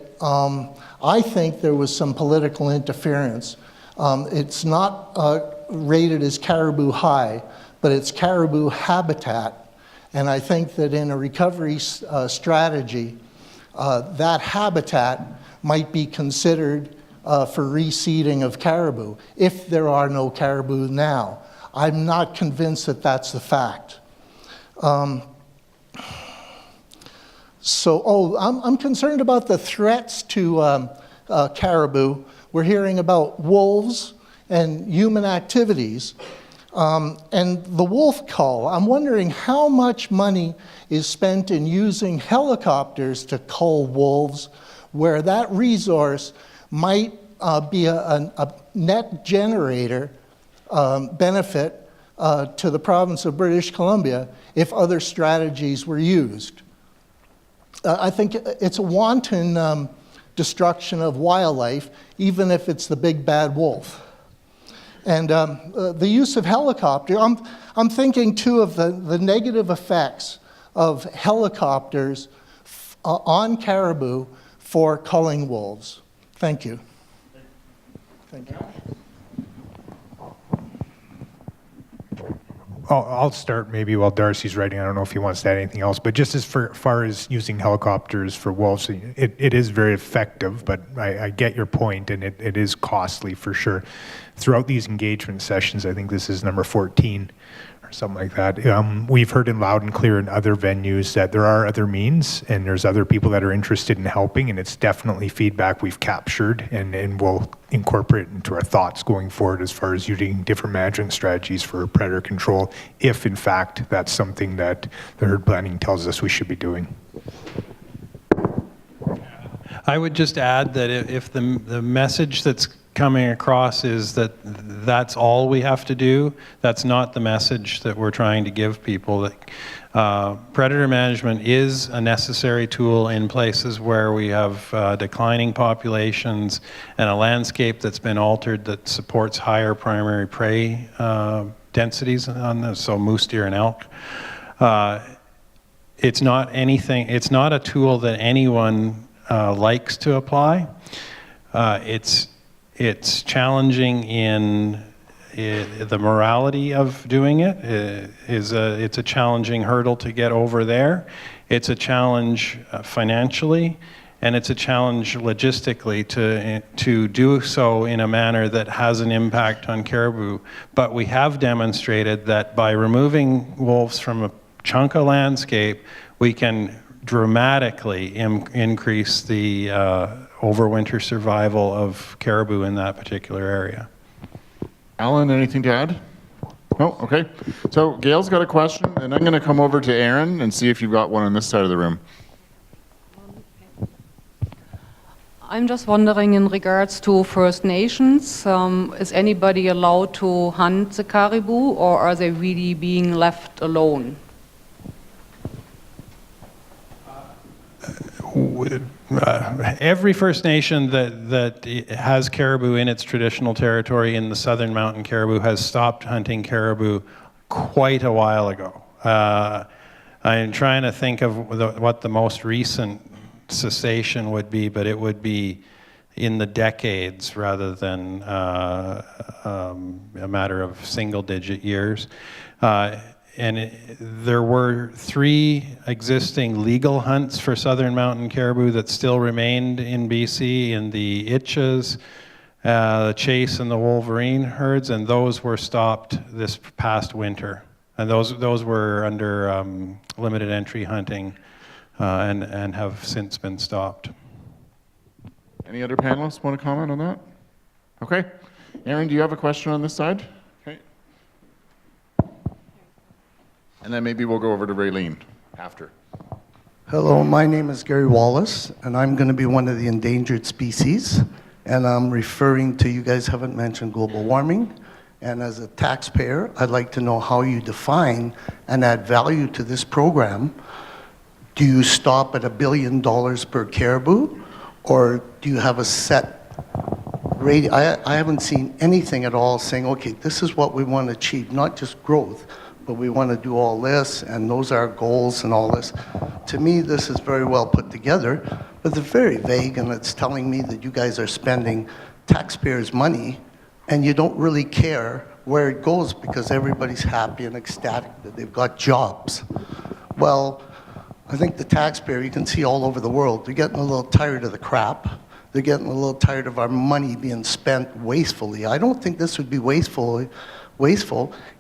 [SPEAKER 13] I think there was some political interference. It's not rated as caribou high, but it's caribou habitat. And I think that in a recovery strategy, that habitat might be considered for reseeding of caribou, if there are no caribou now. I'm not convinced that that's the fact. I'm concerned about the threats to caribou. We're hearing about wolves and human activities. And the wolf call, I'm wondering how much money is spent in using helicopters to cull wolves, where that resource might be a net generator benefit to the province of British Columbia if other strategies were used. I think it's a wanton destruction of wildlife, even if it's the big bad wolf. And the use of helicopter, I'm thinking too of the negative effects of helicopters on caribou for culling wolves. Thank you. Thank you.
[SPEAKER 7] I'll start maybe while Darcy's writing. I don't know if he wants to add anything else, but just as far as using helicopters for wolves, it is very effective, but I get your point, and it is costly for sure. Throughout these engagement sessions, I think this is number 14 or something like that, we've heard in loud and clear in other venues that there are other means, and there's other people that are interested in helping, and it's definitely feedback we've captured and we'll incorporate into our thoughts going forward as far as using different management strategies for predator control, if in fact that's something that the herd planning tells us we should be doing.
[SPEAKER 12] I would just add that if the message that's coming across is that that's all we have to do, that's not the message that we're trying to give people. That predator management is a necessary tool in places where we have declining populations and a landscape that's been altered that supports higher primary prey densities on this, so moose, deer, and elk. It's not a tool that anyone likes to apply. It's challenging in the morality of doing it. It's a challenging hurdle to get over there. It's a challenge financially, and it's a challenge logistically to do so in a manner that has an impact on caribou. But we have demonstrated that by removing wolves from a chunk of landscape, we can dramatically increase the overwinter survival of caribou in that particular area.
[SPEAKER 1] Alan, anything to add? No? Okay. So Gail's got a question, and I'm going to come over to Aaron and see if you've got one on this side of the room.
[SPEAKER 14] I'm just wondering in regards to First Nations, is anybody allowed to hunt the caribou, or are they really being left alone?
[SPEAKER 12] Every First Nation that has caribou in its traditional territory in the southern mountain caribou has stopped hunting caribou quite a while ago. I'm trying to think of what the most recent cessation would be, but it would be in the decades rather than a matter of single-digit years. There were 3 existing legal hunts for southern mountain caribou that still remained in BC in the Itches, the Chase, and the Wolverine herds, and those were stopped this past winter. And those were under limited entry hunting and have since been stopped.
[SPEAKER 1] Any other panelists want to comment on that? Okay. Aaron, do you have a question on this side? Okay. And then maybe we'll go over to Raylene after.
[SPEAKER 15] Hello, my name is Gary Wallace, and I'm going to be one of the endangered species. And I'm referring to, you guys haven't mentioned global warming. And as a taxpayer, I'd like to know how you define and add value to this program Do you stop at $1 billion per caribou, or do you have a set rate? I haven't seen anything at all saying, okay, this is what we want to achieve, not just growth, but we want to do all this, and those are our goals and all this. To me, this is very well put together, but they're very vague, and it's telling me that you guys are spending taxpayers' money, and you don't really care where it goes because everybody's happy and ecstatic that they've got jobs. Well, I think the taxpayer, you can see all over the world, they're getting a little tired of the crap. They're getting a little tired of our money being spent wastefully. I don't think this would be wasteful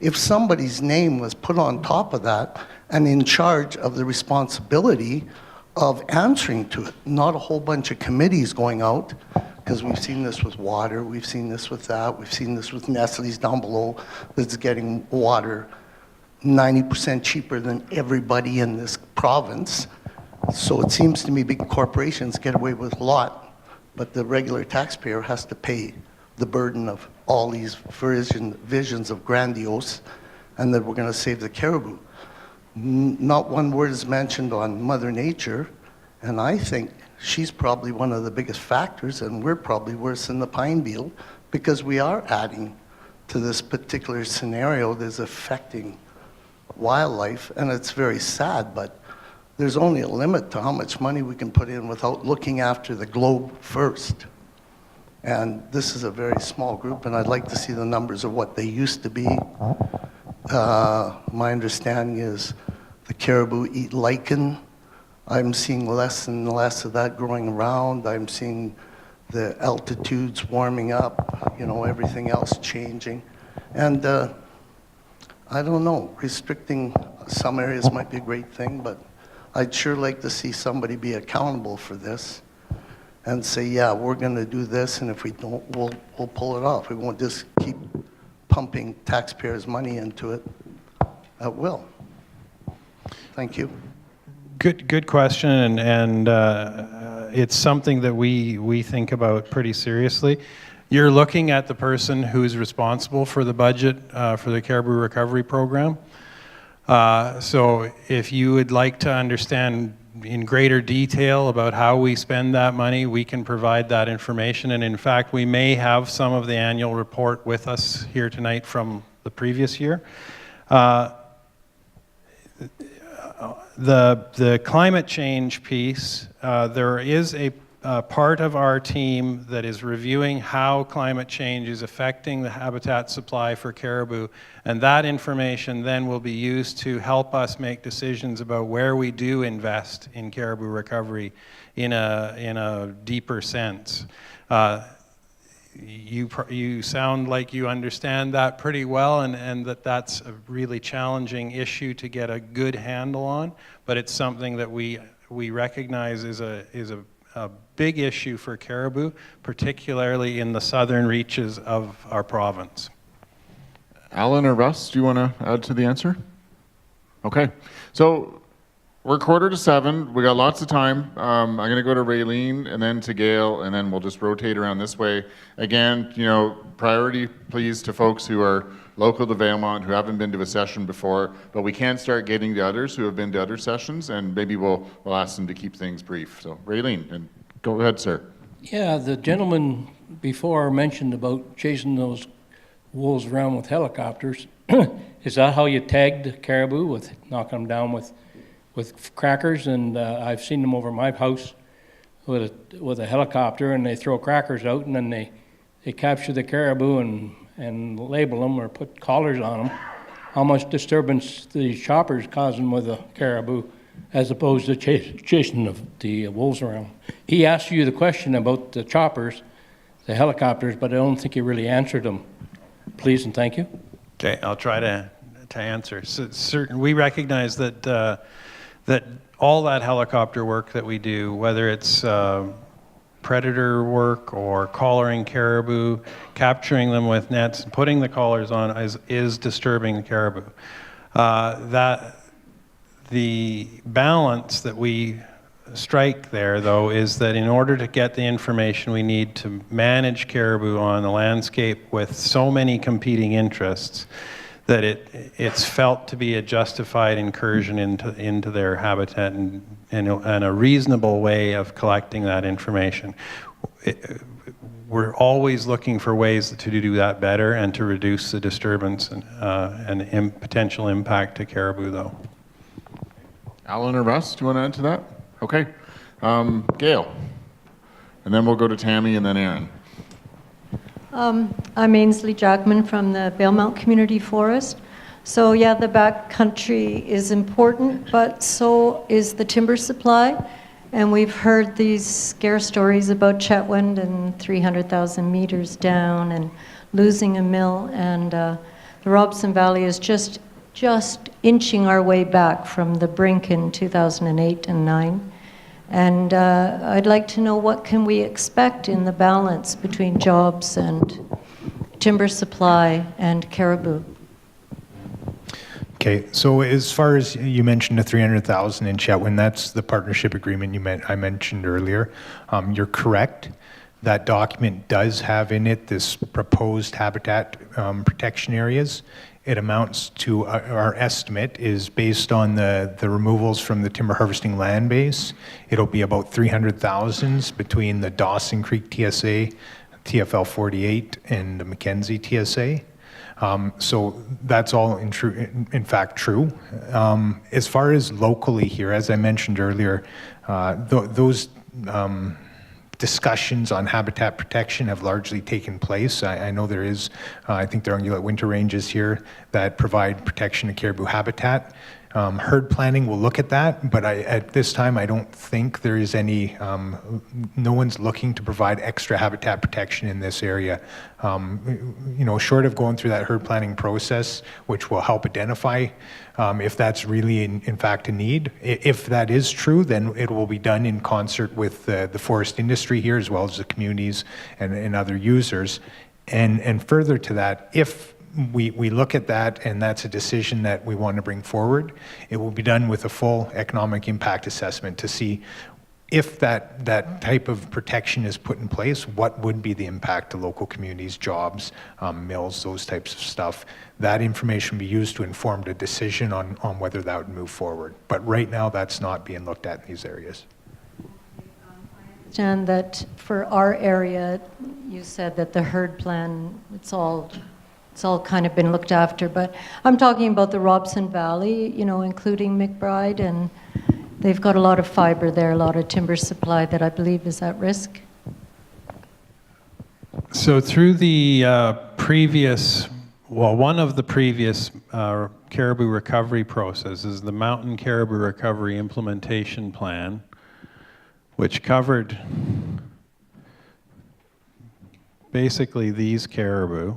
[SPEAKER 15] if somebody's name was put on top of that and in charge of the responsibility of answering to it, not a whole bunch of committees going out, because we've seen this with water, we've seen this with that, we've seen this with Nestle's down below that's getting water 90% cheaper than everybody in this province. So it seems to me big corporations get away with a lot, but the regular taxpayer has to pay the burden of all these visions of grandiose, and that we're going to save the caribou. Not one word is mentioned on Mother Nature, and I think she's probably one of the biggest factors, and we're probably worse than the pine beetle, because we are adding to this particular scenario that's affecting wildlife, and it's very sad, but there's only a limit to how much money we can put in without looking after the globe first. And this is a very small group, and I'd like to see the numbers of what they used to be. My understanding is the caribou eat lichen. I'm seeing less and less of that growing around. I'm seeing the altitudes warming up, you know, everything else changing. And I don't know, restricting some areas might be a great thing, but I'd sure like to see somebody be accountable for this and say, yeah, we're going to do this, and if we don't, we'll pull it off. We won't just keep pumping taxpayers' money into it at will. Thank you.
[SPEAKER 12] Good question, and it's something that we think about pretty seriously. You're looking at the person who's responsible for the budget for the Caribou Recovery Program. So if you would like to understand in greater detail about how we spend that money, we can provide that information. And in fact, we may have some of the annual report with us here tonight from the previous year. The climate change piece, there is a part of our team that is reviewing how climate change is affecting the habitat supply for caribou, and that information then will be used to help us make decisions about where we do invest in caribou recovery in a deeper sense. You sound like you understand that pretty well, and that's a really challenging issue to get a good handle on, but it's something that we recognize is a big issue for caribou, particularly in the southern reaches of our province.
[SPEAKER 1] Alan or Russ, do you want to add to the answer? Okay, so we're 6:45. We got lots of time. I'm going to go to Raylene and then to Gail, and then we'll just rotate around this way. Again, you know, priority please to folks who are local to Valemount, who haven't been to a session before, but we can start getting to others who have been to other sessions, and maybe we'll ask them to keep things brief. So Raylene, and go ahead, sir.
[SPEAKER 16] Yeah, the gentleman before mentioned about chasing those wolves around with helicopters. Is that how you tagged caribou, with knocking them down with crackers? And I've seen them over my house with a helicopter, and they throw crackers out, and then they capture the caribou and label them or put collars on them. How much disturbance the choppers causing with the caribou as opposed to chasing the wolves around. He asked you the question about the choppers, the helicopters, but I don't think he really answered them. Please and thank you.
[SPEAKER 12] Okay, I'll try to answer. So, we recognize that that all that helicopter work that we do, whether it's predator work or collaring caribou, capturing them with nets, and putting the collars on, is disturbing the caribou. The balance that we strike there, though, is that in order to get the information we need to manage caribou on the landscape with so many competing interests, that it's felt to be a justified incursion into their habitat and a reasonable way of collecting that information. We're always looking for ways to do that better and to reduce the disturbance and potential impact to caribou, though.
[SPEAKER 1] Alan or Russ, do you want to add to that? Okay. Gail. And then we'll go to Tammy and then Aaron.
[SPEAKER 17] I'm Ainsley Jackman from the Valemount Community Forest. So yeah, the backcountry is important, but so is the timber supply. And we've heard these scare stories about Chetwynd and 300,000 meters down and losing a mill. And the Robson Valley is just inching our way back from the brink in 2008 and 9. And I'd like to know, what can we expect in the balance between jobs and timber supply and caribou?
[SPEAKER 7] Okay, so as far as you mentioned the 300,000 in Chetwynd, that's the partnership agreement I mentioned earlier. You're correct. That document does have in it this proposed habitat protection areas. It amounts to, our estimate is based on the removals from the timber harvesting land base. It'll be about 300,000 between the Dawson Creek TSA, TFL 48, and the Mackenzie TSA. So that's all in fact true. As far as locally here, as I mentioned earlier, those discussions on habitat protection have largely taken place. I know there is, I think there are ungulate winter ranges here that provide protection to caribou habitat. Herd planning will look at that, but at this time I don't think there is any, no one's looking to provide extra habitat protection in this area. You know, short of going through that herd planning process, which will help identify if that's really in fact a need. If that is true, then it will be done in concert with the forest industry here, as well as the communities and other users. And further to that, if we look at that and that's a decision that we want to bring forward, it will be done with a full economic impact assessment to see if that type of protection is put in place, what would be the impact to local communities, jobs, mills, those types of stuff. That information will be used to inform the decision on whether that would move forward. But right now, that's not being looked at in these areas.
[SPEAKER 17] I understand that for our area, you said that the herd plan, it's all kind of been looked after, but I'm talking about the Robson Valley, you know, including McBride, and they've got a lot of fiber there, a lot of timber supply that I believe is at risk.
[SPEAKER 12] So through the one of the previous caribou recovery processes, the Mountain Caribou Recovery Implementation Plan, which covered basically these caribou.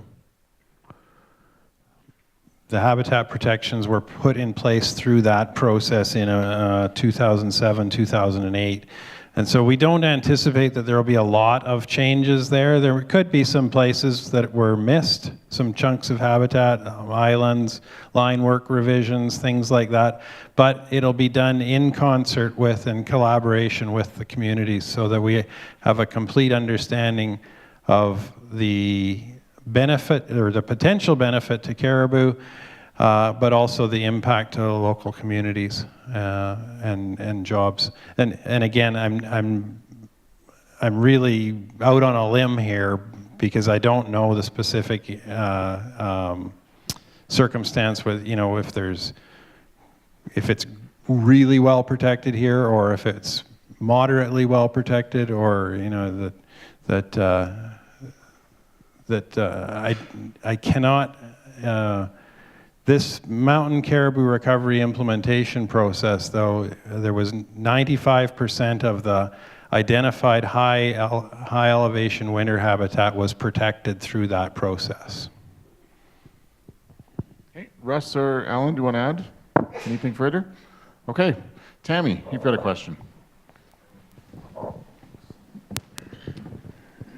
[SPEAKER 12] The habitat protections were put in place through that process in 2007, 2008. And so we don't anticipate that there will be a lot of changes there. There could be some places that were missed, some chunks of habitat, islands, line work revisions, things like that. But it'll be done in concert with and collaboration with the communities so that we have a complete understanding of the benefit or the potential benefit to caribou, but also the impact to the local communities and jobs. And again, I'm really out on a limb here because I don't know the specific circumstance with, you know, if it's really well protected here or if it's moderately well protected, or you know I cannot. This mountain caribou recovery implementation process, though, there was 95% of the identified high elevation winter habitat was protected through that process.
[SPEAKER 1] Okay, Russ or Alan, do you want to add anything further? Okay, Tammy, you've got a question.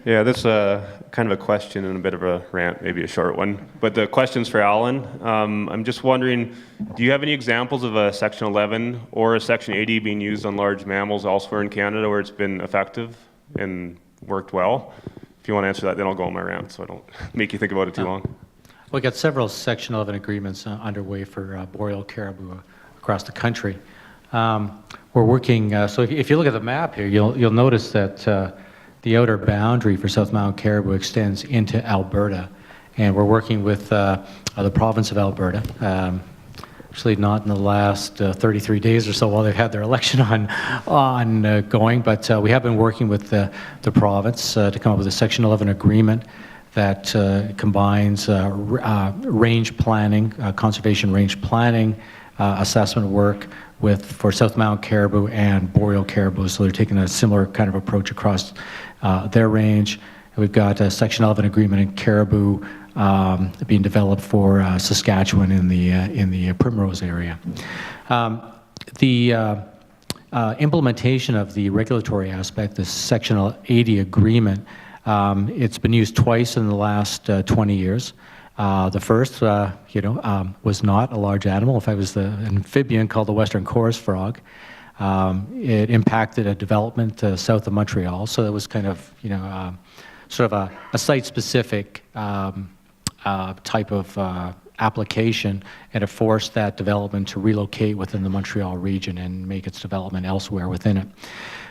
[SPEAKER 18] Yeah, this is kind of a question and a bit of a rant, maybe a short one. But the question's for Alan. I'm just wondering, do you have any examples of a Section 11 or a Section 80 being used on large mammals elsewhere in Canada where it's been effective and worked well? If you want to answer that, then I'll go on my rant so I don't make you think about it too long.
[SPEAKER 3] We've got several Section 11 agreements underway for boreal caribou across the country. We're working, so if you look at the map here, you'll notice that the outer boundary for South Mountain caribou extends into Alberta. And we're working with the province of Alberta. Actually, not in the last 33 days or so while they've had their election going, but we have been working with the province to come up with a Section 11 agreement that combines range planning, conservation range planning, assessment work for South Mountain caribou and boreal caribou. So they're taking a similar kind of approach across their range. And we've got a Section 11 agreement in caribou being developed for Saskatchewan in the Primrose area. The implementation of the regulatory aspect, the Section 80 agreement, it's been used twice in the last 20 years. The first, was not a large animal. In fact, it was an amphibian called the Western chorus frog. It impacted a development south of Montreal, so it was kind of, sort of a site-specific type of application, and it forced that development to relocate within the Montreal region and make its development elsewhere within it.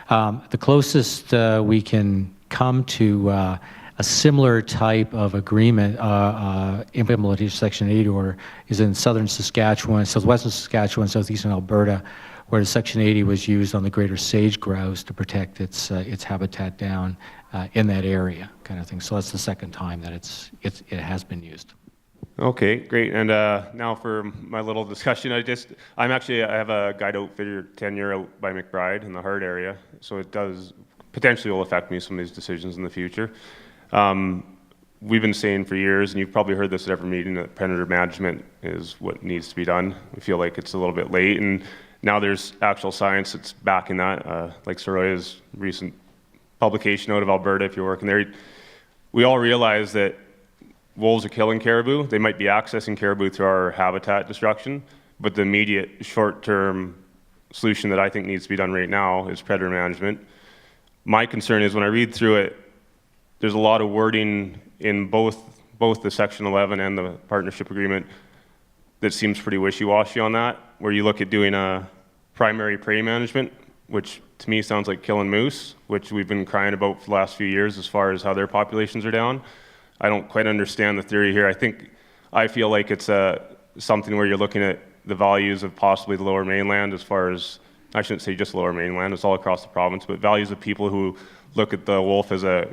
[SPEAKER 3] The closest we can come to a similar type of agreement, implementation Section 80 order, is in southern Saskatchewan, southwestern Saskatchewan, southeastern Alberta, where the Section 80 was used on the greater sage grouse to protect its habitat down in that area, kind of thing. So that's the second time that it has been used.
[SPEAKER 18] Okay, great. And now for my little discussion, I have a guide outfitter tenure out by McBride in the Hart area, so it does potentially will affect me some of these decisions in the future. We've been saying for years, and you've probably heard this at every meeting, that predator management is what needs to be done. We feel like it's a little bit late, and now there's actual science that's backing that, like Soroya's recent publication out of Alberta, if you're working there. We all realize that wolves are killing caribou. They might be accessing caribou through our habitat destruction, but the immediate short-term solution that I think needs to be done right now is predator management. My concern is when I read through it, there's a lot of wording in both the Section 11 and the partnership agreement that seems pretty wishy-washy on that, where you look at doing a primary prey management, which to me sounds like killing moose, which we've been crying about for the last few years as far as how their populations are down. I don't quite understand the theory here. I feel like it's something where you're looking at the values of possibly the lower mainland as far as, I shouldn't say just lower mainland, it's all across the province, but values of people who look at the wolf as I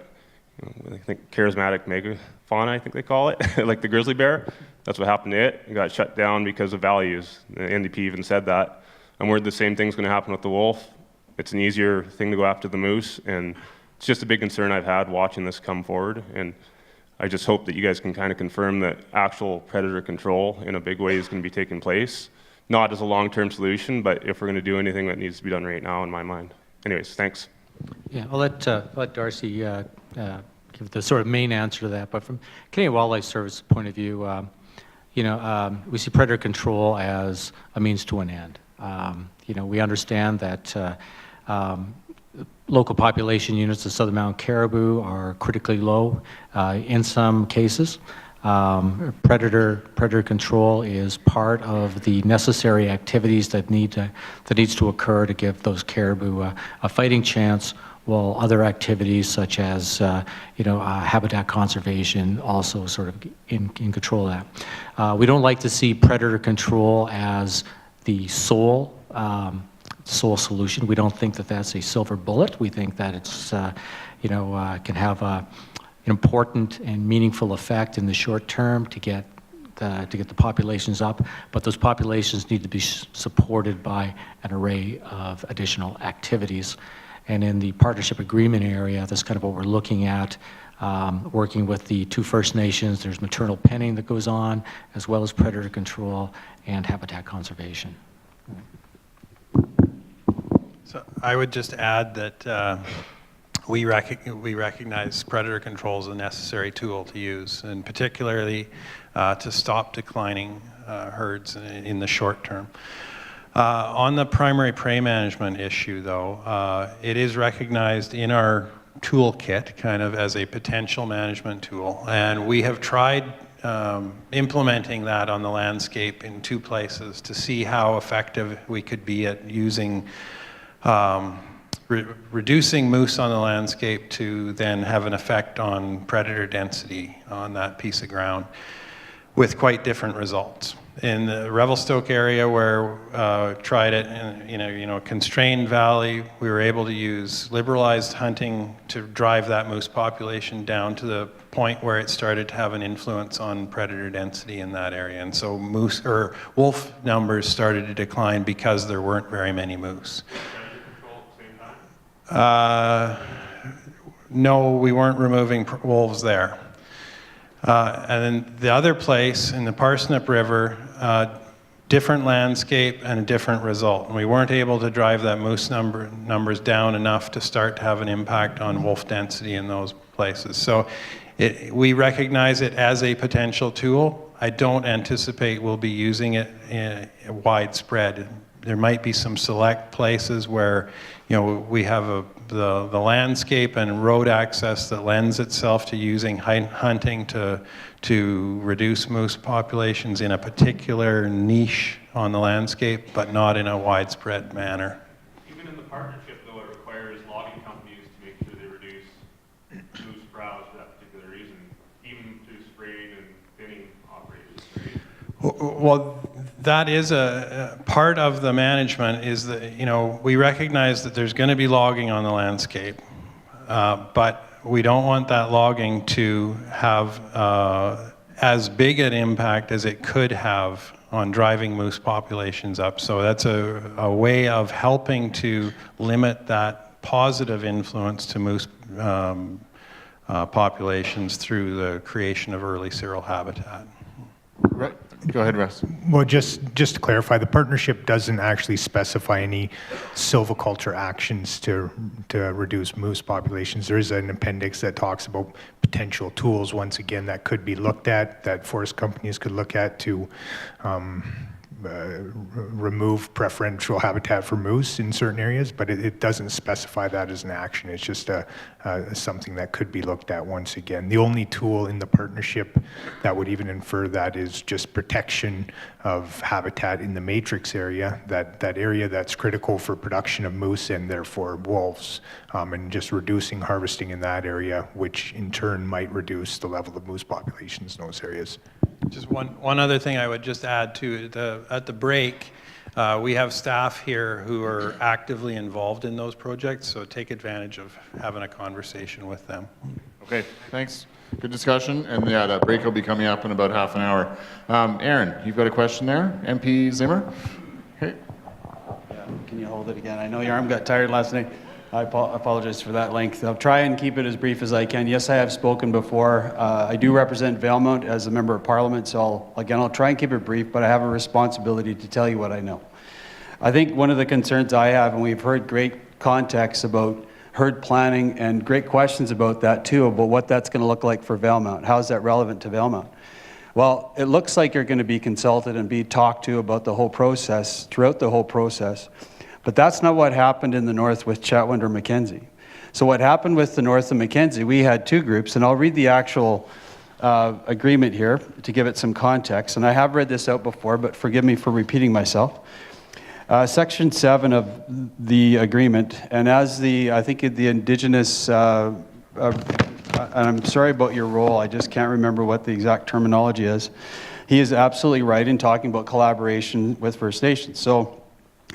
[SPEAKER 18] think charismatic megafauna, I think they call it, like the grizzly bear. That's what happened to it. It got shut down because of values. The NDP even said that. I'm worried the same thing's going to happen with the wolf. It's an easier thing to go after the moose, and it's just a big concern I've had watching this come forward. And I just hope that you guys can kind of confirm that actual predator control in a big way is going to be taking place, not as a long-term solution, but if we're going to do anything that needs to be done right now, in my mind. Anyways, thanks.
[SPEAKER 3] Yeah, I'll let Darcy give the sort of main answer to that. But from Canadian Wildlife Service point of view, we see predator control as a means to an end. We understand that local population units of southern mountain caribou are critically low in some cases. Predator control is part of the necessary activities that needs to occur to give those caribou a fighting chance, while other activities such as habitat conservation also sort of in control of that. We don't like to see predator control as the sole solution. We don't think that that's a silver bullet. We think that it's can have an important and meaningful effect in the short term to get the populations up, but those populations need to be supported by an array of additional activities. And in the partnership agreement area, that's kind of what we're looking at, working with the 2 First Nations. There's maternal penning that goes on, as well as predator control and habitat conservation.
[SPEAKER 12] So I would just add that we recognize predator control as a necessary tool to use, and particularly to stop declining herds in the short term. On the primary prey management issue, though, it is recognized in our toolkit kind of as a potential management tool, and we have tried implementing that on the landscape in 2 places to see how effective we could be at using reducing moose on the landscape to then have an effect on predator density on that piece of ground with quite different results. In the Revelstoke area where tried it in constrained valley, we were able to use liberalized hunting to drive that moose population down to the point where it started to have an influence on predator density in that area. And so moose or wolf numbers started to decline because there weren't very many moose. No, we weren't removing wolves there. And then the other place in the Parsnip River, different landscape and a different result. And we weren't able to drive that moose numbers down enough to start to have an impact on wolf density in those places. So we recognize it as a potential tool. I don't anticipate we'll be using it widespread. There might be some select places where, we have the landscape and road access that lends itself to using hunting to reduce moose populations in a particular niche on the landscape, but not in a widespread manner.
[SPEAKER 18] Even in the partnership, though, it requires logging companies to make sure they reduce moose browse for that particular reason, even through spraying and thinning operations, right?
[SPEAKER 12] Well, that is a part of the management is that, we recognize that there's going to be logging on the landscape, but we don't want that logging to have as big an impact as it could have on driving moose populations up. So that's a way of helping to limit that positive influence to moose populations through the creation of early cereal habitat.
[SPEAKER 1] Right. Go ahead, Russ.
[SPEAKER 7] Well, just to clarify, the partnership doesn't actually specify any silviculture actions to reduce moose populations. There is an appendix that talks about potential tools, once again, that could be looked at, that forest companies could look at to remove preferential habitat for moose in certain areas, but it doesn't specify that as an action. It's just something that could be looked at once again. The only tool in the partnership that would even infer that is just protection of habitat in the matrix area, that area that's critical for production of moose and therefore wolves, and just reducing harvesting in that area, which in turn might reduce the level of moose populations in those areas.
[SPEAKER 12] Just one other thing I would just add to at the break, we have staff here who are actively involved in those projects, so take advantage of having a conversation with them.
[SPEAKER 1] Okay, thanks. Good discussion. And yeah, that break will be coming up in about half an hour. Aaron, you've got a question there? MP Zimmer? Okay.
[SPEAKER 19] Yeah, can you hold it again? I know your arm got tired last night. I apologize for that length. I'll try and keep it as brief as I can. Yes, I have spoken before. I do represent Valemount as a member of Parliament, so I'll try and keep it brief, but I have a responsibility to tell you what I know. I think one of the concerns I have, and we've heard great context about herd planning and great questions about that too, about what that's going to look like for Valemount. How is that relevant to Valemount? Well, it looks like you're going to be consulted and be talked to about the whole process, throughout the whole process. But that's not what happened in the north with Chetwynd or Mackenzie. So what happened with the north of Mackenzie, we had 2 groups, and I'll read the actual agreement here to give it some context. And I have read this out before, but forgive me for repeating myself. Section 7 of the agreement, and as I think the Indigenous, and I'm sorry about your role, I just can't remember what the exact terminology is. He is absolutely right in talking about collaboration with First Nations. So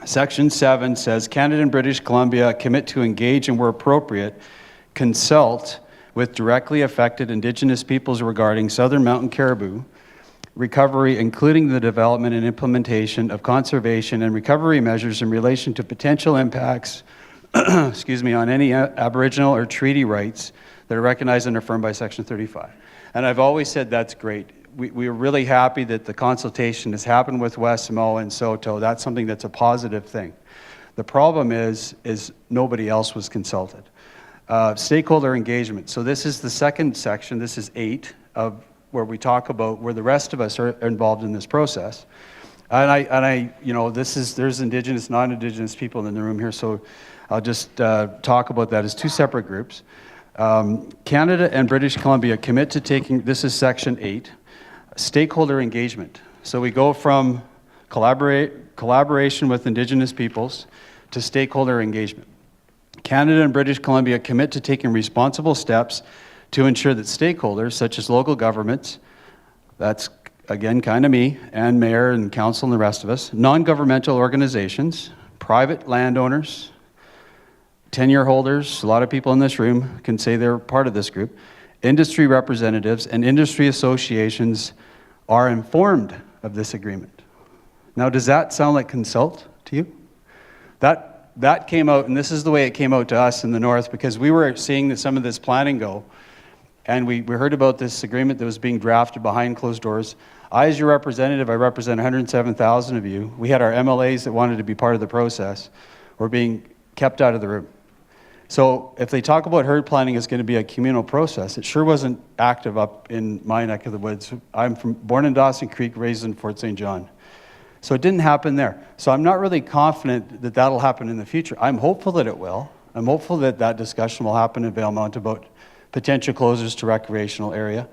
[SPEAKER 19] Section 7 says, Canada and British Columbia commit to engage and where appropriate, consult with directly affected Indigenous peoples regarding southern mountain caribou recovery, including the development and implementation of conservation and recovery measures in relation to potential impacts on any Aboriginal or treaty rights that are recognized and affirmed by Section 35. And I've always said that's great. We are really happy that the consultation has happened with Westmo and Soto. That's something that's a positive thing. The problem is nobody else was consulted. Stakeholder engagement. So this is the second section. This is 8 of where we talk about where the rest of us are involved in this process. There's Indigenous, non-Indigenous people in the room here, so I'll just talk about that as 2 separate groups. Canada and British Columbia commit to taking, this is section 8, stakeholder engagement. So we go from collaboration with Indigenous peoples to stakeholder engagement. Canada and British Columbia commit to taking responsible steps to ensure that stakeholders, such as local governments, that's again kind of me, and mayor and council and the rest of us, non-governmental organizations, private landowners, tenure holders, a lot of people in this room can say they're part of this group, industry representatives and industry associations are informed of this agreement. Now, does that sound like consult to you? That came out, and this is the way it came out to us in the north, because we were seeing some of this planning go, and we heard about this agreement that was being drafted behind closed doors. I, as your representative, I represent 107,000 of you. We had our MLAs that wanted to be part of the process. We're being kept out of the room. So if they talk about herd planning is going to be a communal process, it sure wasn't active up in my neck of the woods. I'm born in Dawson Creek, raised in Fort St. John. So it didn't happen there. So I'm not really confident that that'll happen in the future. I'm hopeful that it will. I'm hopeful that that discussion will happen in Valemount about potential closures to recreational area,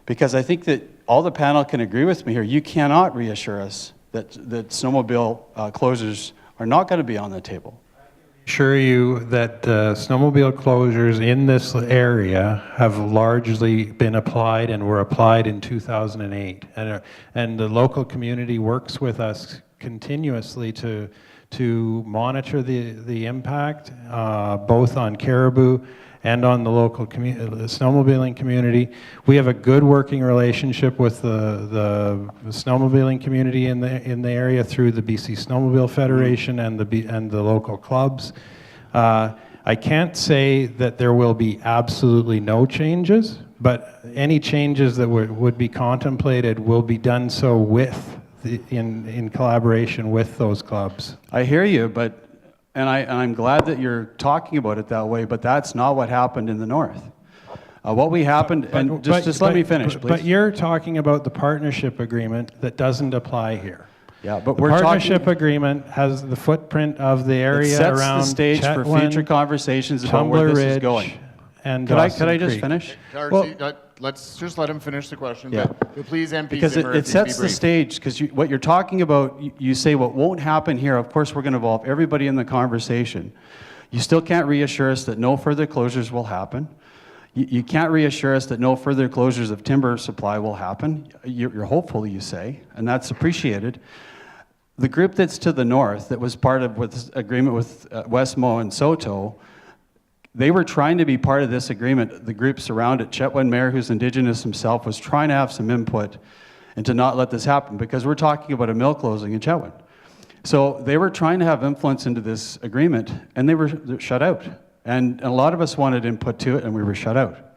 [SPEAKER 19] because I think that all the panel can agree with me here. You cannot reassure us that snowmobile closures are not going to be on the table.
[SPEAKER 12] Assure you that the snowmobile closures in this area have largely been applied and were applied in 2008. And the local community works with us continuously to monitor the impact, both on Caribou and on the local the snowmobiling community. We have a good working relationship with the snowmobiling community in the area through the BC Snowmobile Federation and the local clubs. I can't say that there will be absolutely no changes, but any changes that would be contemplated will be done so in collaboration with those clubs.
[SPEAKER 19] I hear you, but I'm glad that you're talking about it that way, but that's not what happened in the north. What we happened, just let me finish, please.
[SPEAKER 12] But you're talking about the partnership agreement that doesn't apply here.
[SPEAKER 19] Yeah, but
[SPEAKER 12] the partnership agreement has the footprint of the area around
[SPEAKER 19] It sets the stage for future conversations about where this is going.
[SPEAKER 12] And
[SPEAKER 19] could I just finish?
[SPEAKER 1] Darcy, let's just let him finish the question.
[SPEAKER 19] Yeah.
[SPEAKER 1] But please, MP
[SPEAKER 19] Because
[SPEAKER 1] Zimmer,
[SPEAKER 19] it sets the stage, because what you're talking about, you say what won't happen here, of course we're going to involve everybody in the conversation. You still can't reassure us that no further closures will happen. You can't reassure us that no further closures of timber supply will happen. You're hopeful, you say, and that's appreciated. The group that's to the north, that was part of this agreement with Westmo and Soto, they were trying to be part of this agreement. The groups around it, Chetwynd Mayor, who's Indigenous himself, was trying to have some input and to not let this happen, because we're talking about a mill closing in Chetwynd. So they were trying to have influence into this agreement, and they were shut out. And a lot of us wanted input to it, and we were shut out.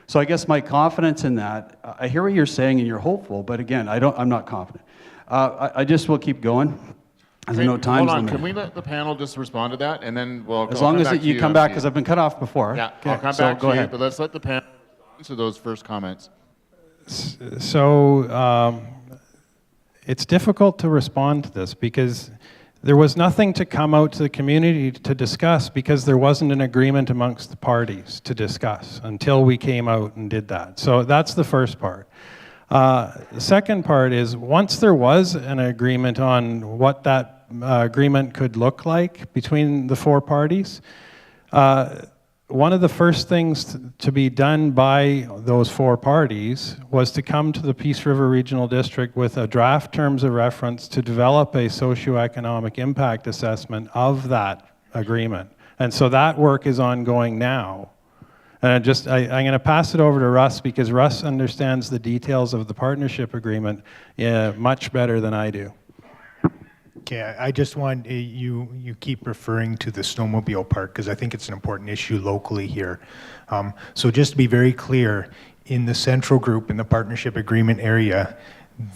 [SPEAKER 19] So I guess my confidence in that, I hear what you're saying and you're hopeful, but again, I'm not confident. I just will keep going. As I know time's limited.
[SPEAKER 1] Can we let the panel just respond to that, and then we'll
[SPEAKER 19] as long as you come back, because I've been cut off before.
[SPEAKER 1] Yeah, I'll come back to you, but let's let the panel respond to those first comments.
[SPEAKER 12] So it's difficult to respond to this, because there was nothing to come out to the community to discuss, because there wasn't an agreement amongst the parties to discuss until we came out and did that. So that's the first part. The second part is, once there was an agreement on what that agreement could look like between the four parties, one of the first things to be done by those four parties was to come to the Peace River Regional District with a draft terms of reference to develop a socioeconomic impact assessment of that agreement. And so that work is ongoing now. And I'm going to pass it over to Russ, because Russ understands the details of the partnership agreement much better than I do.
[SPEAKER 7] Okay, I just want, you keep referring to the snowmobile park, because I think it's an important issue locally here. So just to be very clear, in the central group, in the partnership agreement area,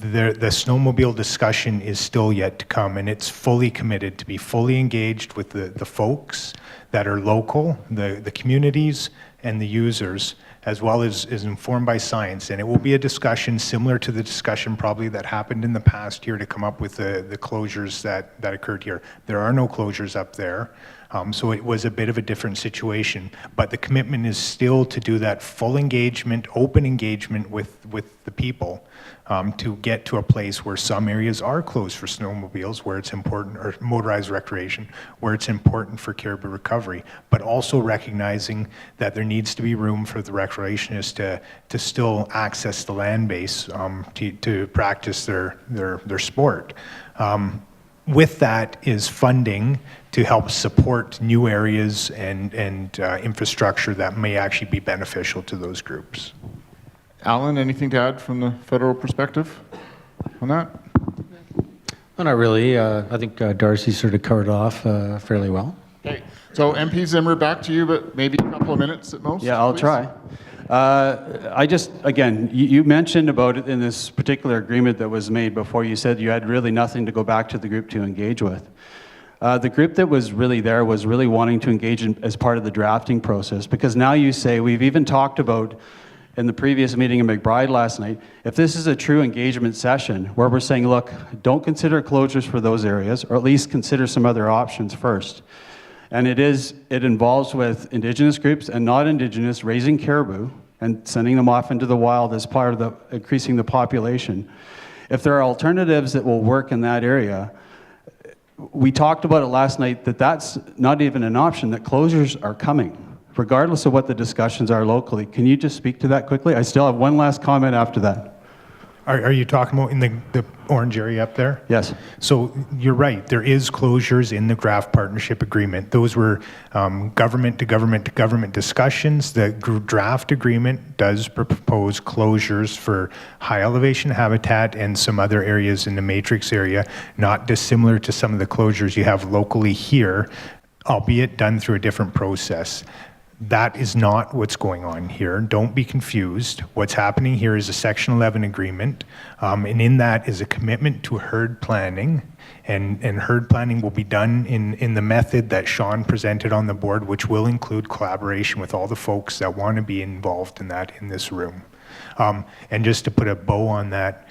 [SPEAKER 7] the snowmobile discussion is still yet to come, and it's fully committed to be fully engaged with the folks that are local, the communities, and the users, as well as is informed by science. And it will be a discussion similar to the discussion probably that happened in the past here to come up with the closures that occurred here. There are no closures up there. So it was a bit of a different situation. But the commitment is still to do that full engagement, open engagement with the people, to get to a place where some areas are closed for snowmobiles, where it's important, or motorized recreation, where it's important for caribou recovery, but also recognizing that there needs to be room for the recreationists to still access the land base, to practice their sport. With that is funding to help support new areas and infrastructure that may actually be beneficial to those groups.
[SPEAKER 1] Alan, anything to add from the federal perspective on that?
[SPEAKER 3] No, not really. I think Darcy sort of covered off fairly well.
[SPEAKER 1] Okay, so MP Zimmer, back to you, but maybe a couple of minutes at most.
[SPEAKER 19] Yeah, I'll
[SPEAKER 1] please.
[SPEAKER 19] try. I just, again, you mentioned about it in this particular agreement that was made before. You said you had really nothing to go back to the group to engage with. The group that was really there was really wanting to engage as part of the drafting process, because now you say, we've even talked about in the previous meeting in McBride last night, if this is a true engagement session where we're saying, look, don't consider closures for those areas, or at least consider some other options first. And it involves with Indigenous groups and not Indigenous raising caribou and sending them off into the wild as part of the increasing the population. If there are alternatives that will work in that area, we talked about it last night, that's not even an option, that closures are coming, regardless of what the discussions are locally. Can you just speak to that quickly? I still have one last comment after that.
[SPEAKER 7] Are you talking about in the orange area up there?
[SPEAKER 19] Yes.
[SPEAKER 7] So you're right, there is closures in the draft partnership agreement. Those were government to government to government discussions. The draft agreement does propose closures for high elevation habitat and some other areas in the matrix area, not dissimilar to some of the closures you have locally here, albeit done through a different process. That is not what's going on here. Don't be confused. What's happening here is a Section 11 agreement, and in that is a commitment to herd planning, and herd planning will be done in the method that Sean presented on the board, which will include collaboration with all the folks that want to be involved in that in this room. And just to put a bow on that,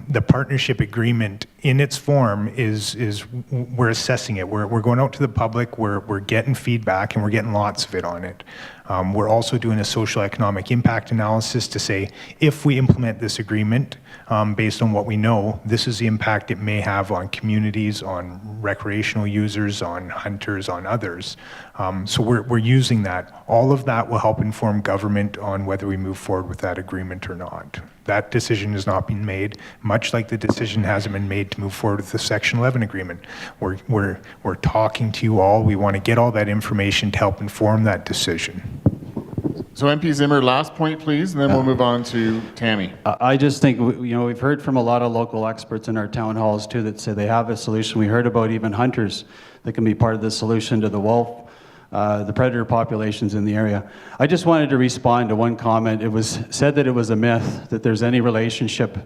[SPEAKER 7] the partnership agreement in its form is we're assessing it. We're going out to the public, we're getting feedback, and we're getting lots of it on it. We're also doing a social economic impact analysis to say, if we implement this agreement, based on what we know, this is the impact it may have on communities, on recreational users, on hunters, on others. So we're using that. All of that will help inform government on whether we move forward with that agreement or not. That decision has not been made, much like the decision hasn't been made to move forward with the Section 11 agreement. We're talking to you all. We want to get all that information to help inform that decision.
[SPEAKER 1] So MP Zimmer, last point, please, and then we'll move on to Tammy.
[SPEAKER 19] I just think, we've heard from a lot of local experts in our town halls too that say they have a solution. We heard about even hunters that can be part of the solution to the wolf, the predator populations in the area. I just wanted to respond to one comment. It was said that it was a myth that there's any relationship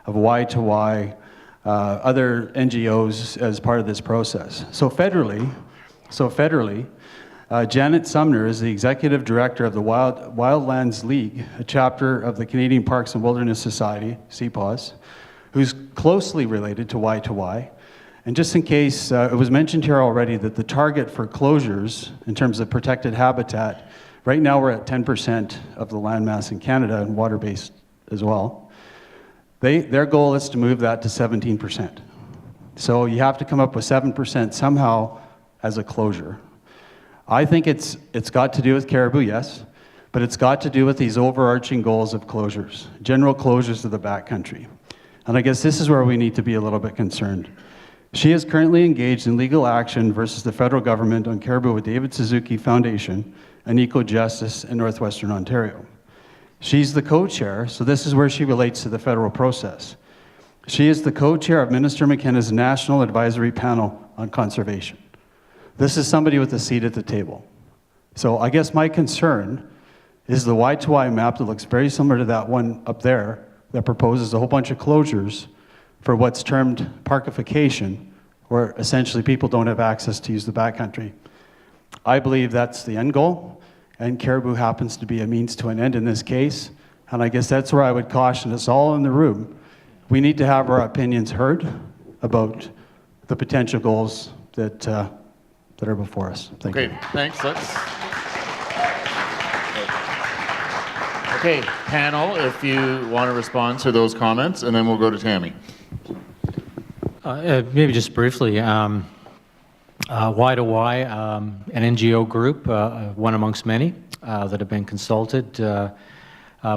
[SPEAKER 19] of Y to Y, other NGOs as part of this process. So federally, Janet Sumner is the executive director of the Wildlands League, a chapter of the Canadian Parks and Wilderness Society, CPAWS, who's closely related to Y2Y. And just in case, it was mentioned here already that the target for closures in terms of protected habitat, right now we're at 10% of the landmass in Canada and water-based as well. Their goal is to move that to 17%. So you have to come up with 7% somehow as a closure. I think it's got to do with caribou, yes, but it's got to do with these overarching goals of closures, general closures of the backcountry. And I guess this is where we need to be a little bit concerned. She is currently engaged in legal action versus the federal government on caribou with David Suzuki Foundation and Eco Justice in Northwestern Ontario. She's the co-chair, so this is where she relates to the federal process. She is the co-chair of Minister McKenna's National Advisory Panel on Conservation. This is somebody with a seat at the table. So I guess my concern is the Y2Y map that looks very similar to that one up there that proposes a whole bunch of closures for what's termed parkification, where essentially people don't have access to use the backcountry. I believe that's the end goal, and caribou happens to be a means to an end in this case, and I guess that's where I would caution us all in the room. We need to have our opinions heard about the potential goals that that are before us. Thank you.
[SPEAKER 1] Okay, thanks. Okay, panel, if you want to respond to those comments, and then we'll go to Tammy.
[SPEAKER 3] Maybe just briefly, Y2Y, an NGO group, one amongst many, that have been consulted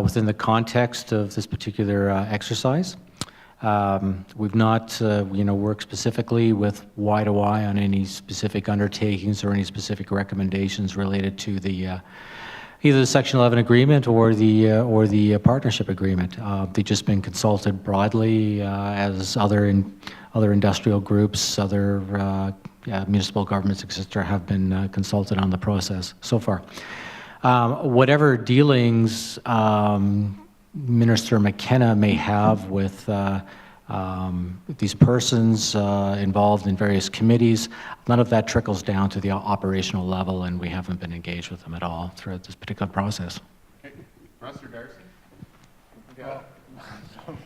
[SPEAKER 3] within the context of this particular exercise. We've not, worked specifically with Y2Y on any specific undertakings or any specific recommendations related to the either the Section 11 agreement or the partnership agreement. They've just been consulted broadly as other industrial groups, other municipal governments, etc., have been consulted on the process so far. Whatever dealings Minister McKenna may have with these persons involved in various committees, none of that trickles down to the operational level, and we haven't been engaged with them at all throughout this particular process.
[SPEAKER 1] Okay. Russ or Darcy?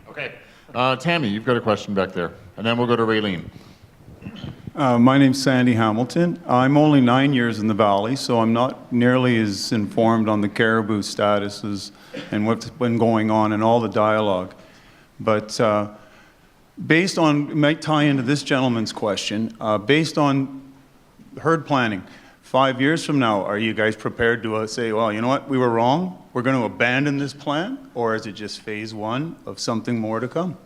[SPEAKER 1] Okay. Tammy, you've got a question back there, and then we'll go to Raylene.
[SPEAKER 20] My name's Sandy Hamilton. I'm only 9 years in the Valley, so I'm not nearly as informed on the Caribou statuses and what's been going on and all the dialogue. But based on, it might tie into this gentleman's question, based on herd planning, 5 years from now, are you guys prepared to say, well, you know what, we were wrong, we're going to abandon this plan, or is it just phase one of something more to come?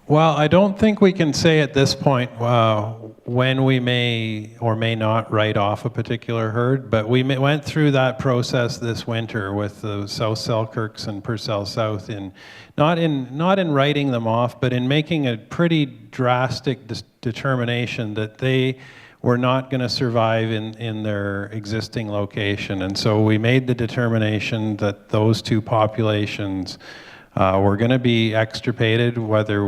[SPEAKER 12] Well, I don't think we can say at this point when we may or may not write off a particular herd, but we went through that process this winter with the South Selkirks and Purcell South, not in writing them off, but in making a pretty drastic determination that they were not going to survive in their existing location. And so we made the determination that those two populations were going to be extirpated whether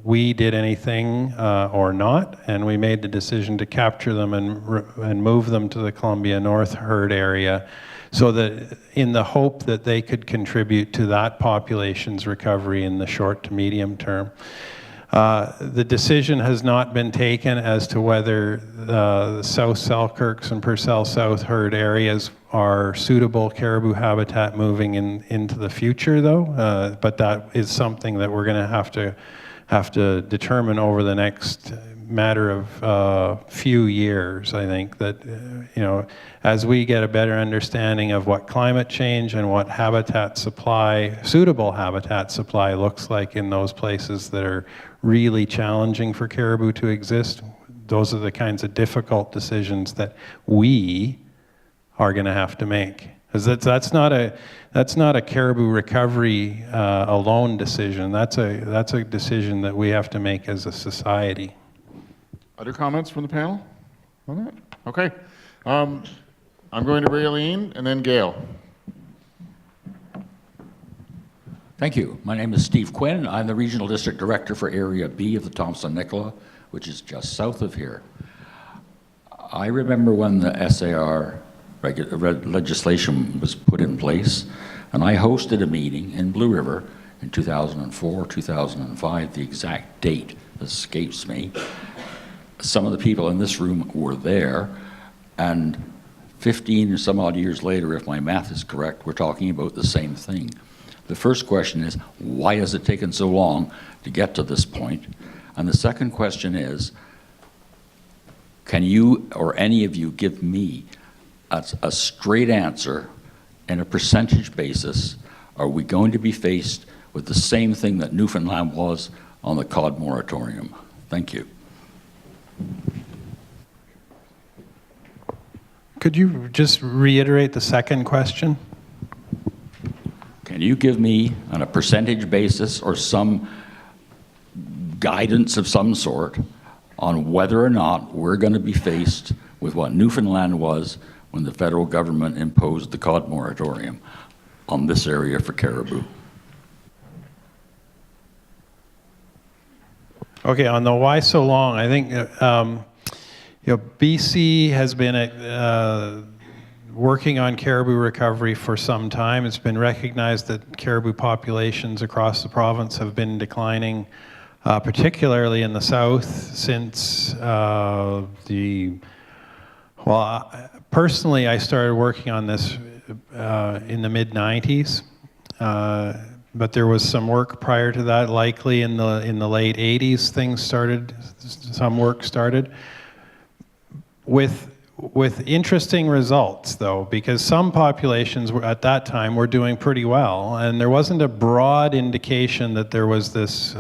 [SPEAKER 12] we did anything or not, and we made the decision to capture them and move them to the Columbia North herd area, so that in the hope that they could contribute to that population's recovery in the short to medium term. The decision has not been taken as to whether the South Selkirks and Purcell South herd areas are suitable caribou habitat moving into the future, though. But that is something that we're going to have to determine over the next matter of few years. I think that as we get a better understanding of what climate change and what habitat supply, suitable habitat supply, looks like in those places that are really challenging for caribou to exist, those are the kinds of difficult decisions that we are going to have to make. Because that's not a caribou recovery alone decision. That's a decision that we have to make as a society.
[SPEAKER 1] Other comments from the panel on that? Okay. I'm going to Raylene and then Gail.
[SPEAKER 21] Thank you. My name is Steve Quinn. I'm the Regional District Director for Area B of the Thompson-Nicola, which is just south of here. I remember when the SAR legislation was put in place, and I hosted a meeting in Blue River in 2004, 2005, the exact date escapes me. Some of the people in this room were there, and 15 or some odd years later, if my math is correct, we're talking about the same thing. The first question is, why has it taken so long to get to this point? And the second question is, can you or any of you give me a straight answer and a percentage basis? Are we going to be faced with the same thing that Newfoundland was on the cod moratorium? Thank you.
[SPEAKER 12] Could you just reiterate the second question?
[SPEAKER 21] Can you give me, on a percentage basis or some guidance of some sort, on whether or not we're going to be faced with what Newfoundland was when the federal government imposed the cod moratorium on this area for caribou?
[SPEAKER 12] Okay, on the why so long, I think BC has been working on caribou recovery for some time. It's been recognized that caribou populations across the province have been declining particularly in the south, since personally, I started working on this in the mid-90s, but there was some work prior to that, likely in the late 80s, some work started. With interesting results, though, because some populations at that time were doing pretty well, and there wasn't a broad indication that there was this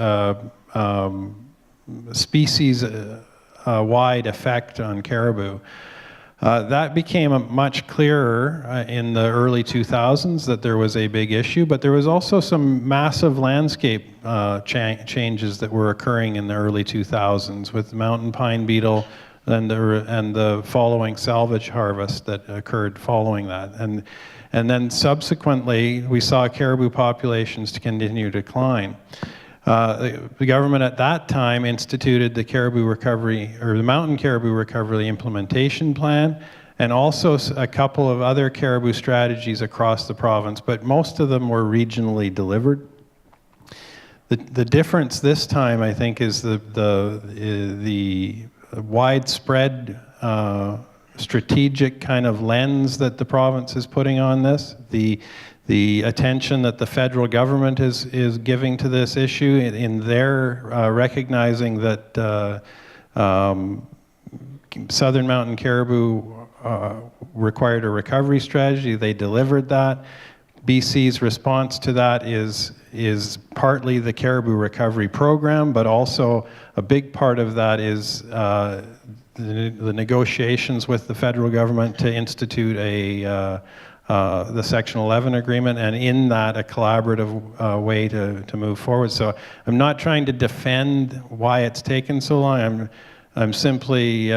[SPEAKER 12] species-wide effect on caribou. That became much clearer in the early 2000s that there was a big issue, but there was also some massive landscape changes that were occurring in the early 2000s with mountain pine beetle and the following salvage harvest that occurred following that. And then subsequently, we saw caribou populations to continue to decline. The government at that time instituted the caribou recovery, or the mountain caribou recovery implementation plan, and also a couple of other caribou strategies across the province, but most of them were regionally delivered. The difference this time, I think, is the widespread strategic kind of lens that the province is putting on this, the attention that the federal government is giving to this issue in their recognizing that southern mountain caribou required a recovery strategy. They delivered that. BC's response to that is partly the caribou recovery program, but also a big part of that is the negotiations with the federal government to institute the Section 11 agreement, and in that a collaborative way to move forward. So I'm not trying to defend why it's taken so long. I'm simply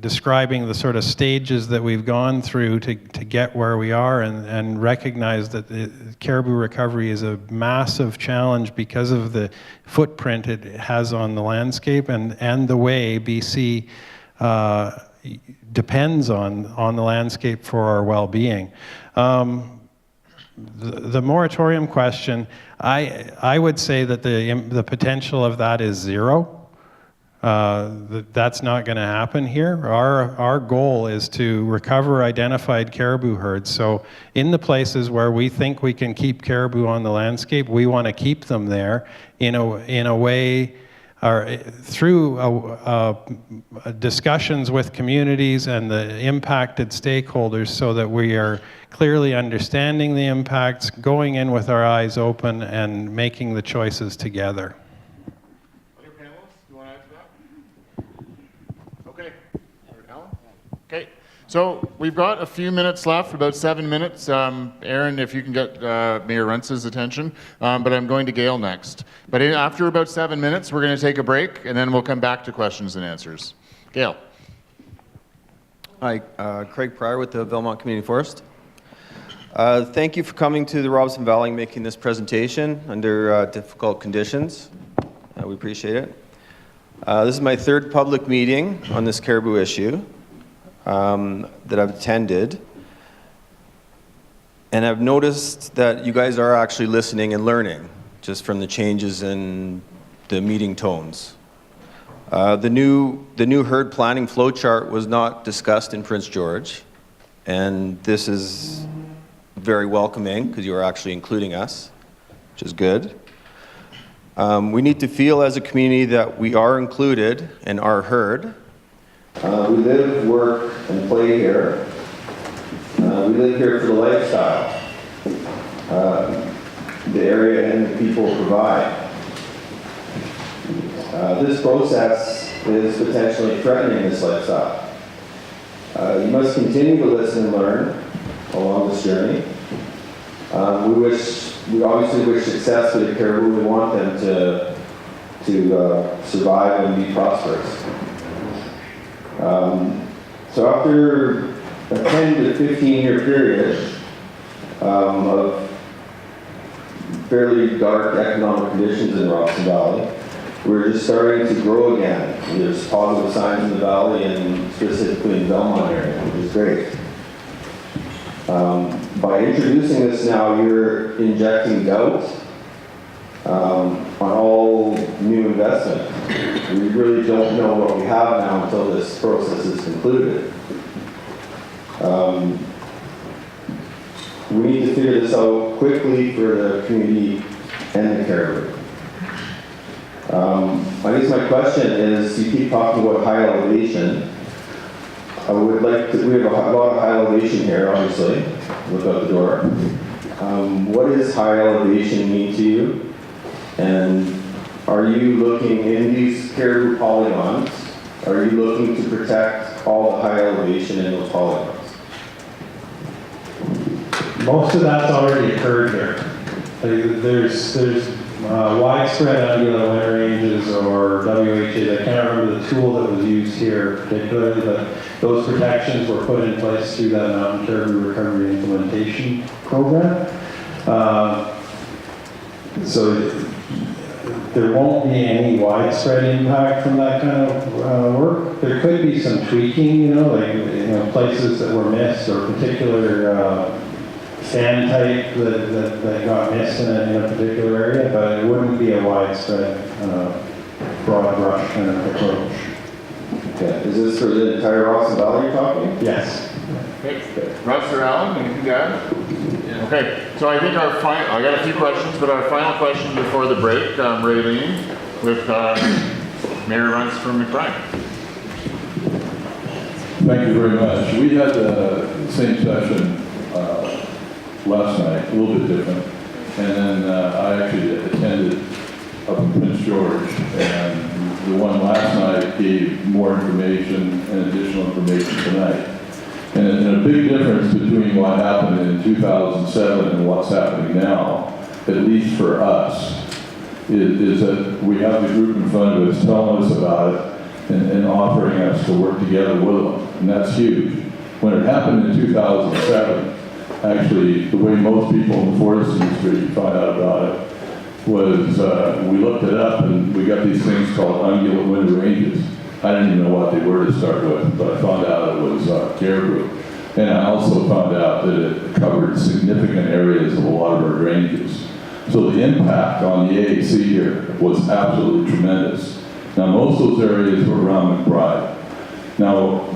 [SPEAKER 12] describing the sort of stages that we've gone through to get where we are, and recognize that caribou recovery is a massive challenge because of the footprint it has on the landscape and the way BC depends on the landscape for our well-being. The moratorium question, I would say that the potential of that is zero. That's not going to happen here. Our goal is to recover identified caribou herds. So in the places where we think we can keep caribou on the landscape, we want to keep them there in a way, or through discussions with communities and the impacted stakeholders, so that we are clearly understanding the impacts, going in with our eyes open, and making the choices together.
[SPEAKER 1] Other panelists, do you want to add to that? Okay. Alan? Okay. So we've got a few minutes left, about 7 minutes. Aaron, if you can get Mayor Runce's attention, but I'm going to Gail next. But after about 7 minutes, we're going to take a break, and then we'll come back to questions and answers. Gail.
[SPEAKER 5] Hi, Craig Pryor with the Valemount Community Forest. Thank you for coming to the Robson Valley and making this presentation under difficult conditions. We appreciate it. This is my third public meeting on this caribou issue that I've attended. And I've noticed that you guys are actually listening and learning, just from the changes in the meeting tones. The new herd planning flowchart was not discussed in Prince George, and this is very welcoming because you are actually including us, which is good. We need to feel as a community that we are included and are heard. We live, work, and play here. We live here for the lifestyle, the area and the people provide. This process is potentially threatening this lifestyle. You must continue to listen and learn along this journey. We obviously wish success for the caribou. We want them to survive and be prosperous. So after a 10 to 15-year period of fairly dark economic conditions in Robson Valley, we're just starting to grow again. There's positive signs in the valley, and specifically in the Belmont area, which is great. By introducing this now, you're injecting doubt on all new investment. We really don't know what we have now until this process is concluded. We need to figure this out quickly for the community and the Caribou. I guess my question is, you keep talking about high elevation. I would like to, we have a lot of high elevation here, obviously. Look out the door. What does high elevation mean to you? And are you looking in these Caribou polygons, are you looking to protect all the high elevation in those polygons?
[SPEAKER 12] Most of that's already occurred here. There's widespread ungulate winter ranges, or WHAs. I can't remember the tool that was used here particularly, but those protections were put in place through that Mountain Caribou Recovery Implementation Program. So there won't be any widespread impact from that kind of work. There could be some tweaking, like places that were missed, or particular stand type that got missed in a particular area, but it wouldn't be a widespread broad brush kind of approach.
[SPEAKER 5] Okay. Is this for the entire Ross Valley you're talking?
[SPEAKER 12] Yes.
[SPEAKER 1] Okay. Russ or Alan, anything to add? Yeah. Okay, so I think I got a few questions, but our final question before the break, Raylene, with Mayor Runts from McBride.
[SPEAKER 6] Thank you very much. We had the same session last night, a little bit different, and then I actually attended up in Prince George, and the one last night gave more information and additional information tonight. And a big difference between what happened in 2007 and what's happening now, at least for us, is that we have the group in front of us telling us about it and offering us to work together with them, and that's huge. When it happened in 2007, actually, the way most people in the forest industry find out about it was we looked it up, and we got these things called ungulate winter ranges. I didn't even know what they were to start with, but I found out it was Caribou. And I also found out that it covered significant areas of a lot of our drainages. So the impact on the AAC here was absolutely tremendous. Now, most of those areas were around McBride. Now,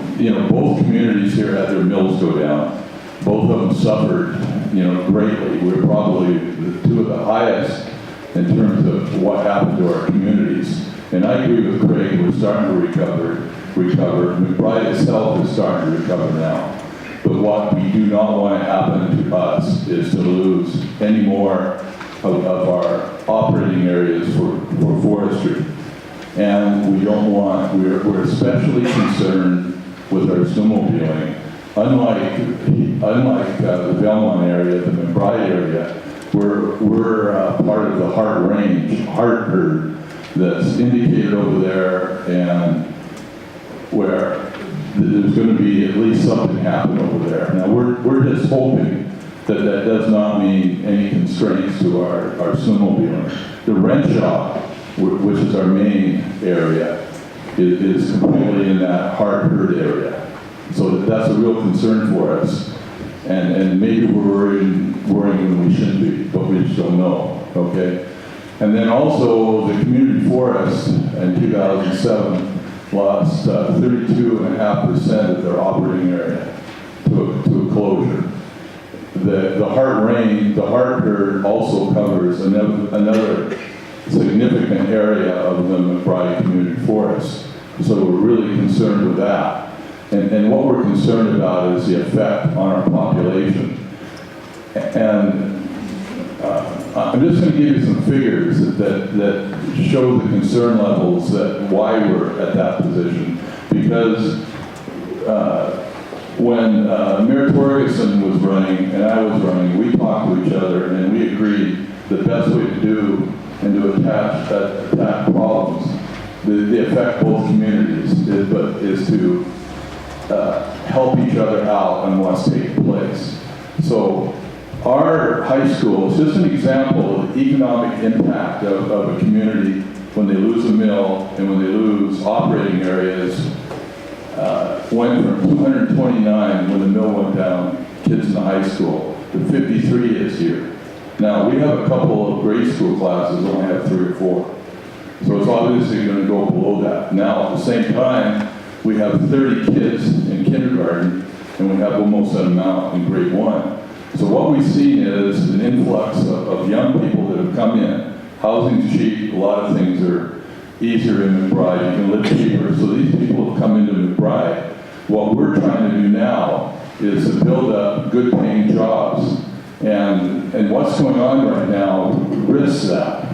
[SPEAKER 6] both communities here had their mills go down. Both of them suffered, greatly. We're probably two of the highest in terms of what happened to our communities. And I agree with Craig, we're starting to recover. McBride itself is starting to recover now. But what we do not want to happen to us is to lose any more of our operating areas for forestry. And we don't want, we're especially concerned with our snowmobiling. Unlike the Valemount area, the McBride area, we're part of the Hart Range, Hart herd, that's indicated over there, and where there's going to be at least something happen over there. Now we're just hoping that that does not mean any constraints to our snowmobiling. The Renshaw, which is our main area, is completely in that Hart herd area. So that's a real concern for us. And maybe we're worrying when we shouldn't be, but we just don't know, okay? And then also the community forest in 2007 lost 32.5% of their operating area to a closure. The Hart Range, the Hart herd also covers another significant area of the McBride community forest. So we're really concerned with that. And what we're concerned about is the effect on our population. And I'm just going to give you some figures that show the concern levels, that why we're at that position. Because when Mayor Torgerson was running and I was running, we talked to each other and we agreed the best way to do and to attack problems that affect both communities is to help each other out on what's taking place. So our high school is just an example of the economic impact of a community when they lose a mill and when they lose operating areas. Went from 229 when the mill went down, kids in the high school, to 53 this year. Now, we have a couple of grade school classes that only have 3 or 4. So it's obviously going to go below that. Now, at the same time, we have 30 kids in kindergarten, and we have almost that amount in grade 1. So what we've seen is an influx of young people that have come in. Housing's cheap, a lot of things are easier in McBride, you can live cheaper. So these people have come into McBride. What we're trying to do now is to build up good paying jobs. And what's going on right now risks that.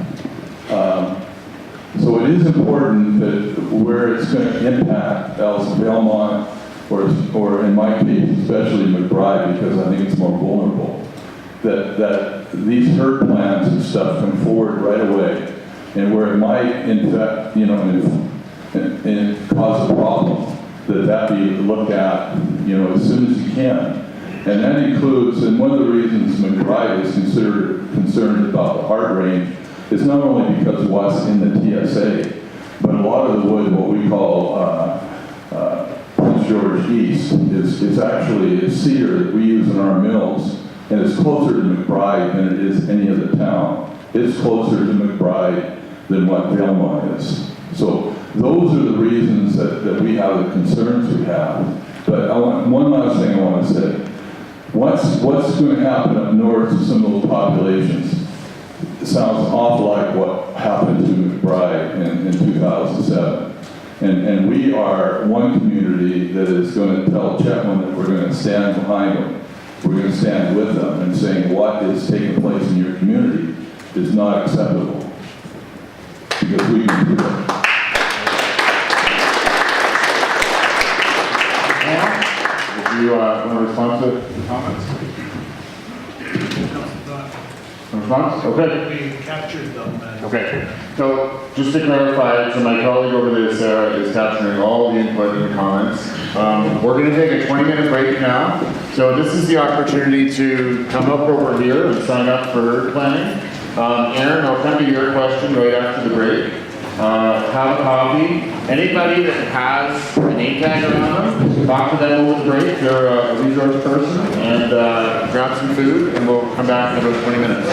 [SPEAKER 6] So it is important that where it's going to impact Valemount, or in my case, especially McBride, because I think it's more vulnerable, that these herd plans and stuff come forward right away, and where it might infect, and cause a problem, that be looked at, as soon as you can. And that includes, and one of the reasons McBride is concerned about the hard range is not only because of what's in the TSA, but a lot of the wood, what we call Prince George East, is actually a cedar that we use in our mills, and it's closer to McBride than it is any other town. It's closer to McBride than what Valemount is. So those are the reasons that we have the concerns we have. But one last thing I want to say. What's going to happen up north to some of those populations? It sounds awful like what happened to McBride in 2007. And we are one community that is going to tell Chetwynd that we're going to stand behind them. We're going to stand with them and saying what is taking place in your community is not acceptable. Because we can do it.
[SPEAKER 1] Do you want to respond to the comments? Response? Okay.
[SPEAKER 7] We captured them.
[SPEAKER 1] Okay. So just to clarify, so my colleague over there, Sarah, is capturing all the input and the comments. We're going to take a 20-minute break now. So this is the opportunity to come up over here and sign up for herd planning. Aaron, I'll come to your question right after the break. Have a coffee. Anybody that has a name tag around them, talk to them over the break. They're a resource person, and grab some food, and we'll come back in about 20 minutes.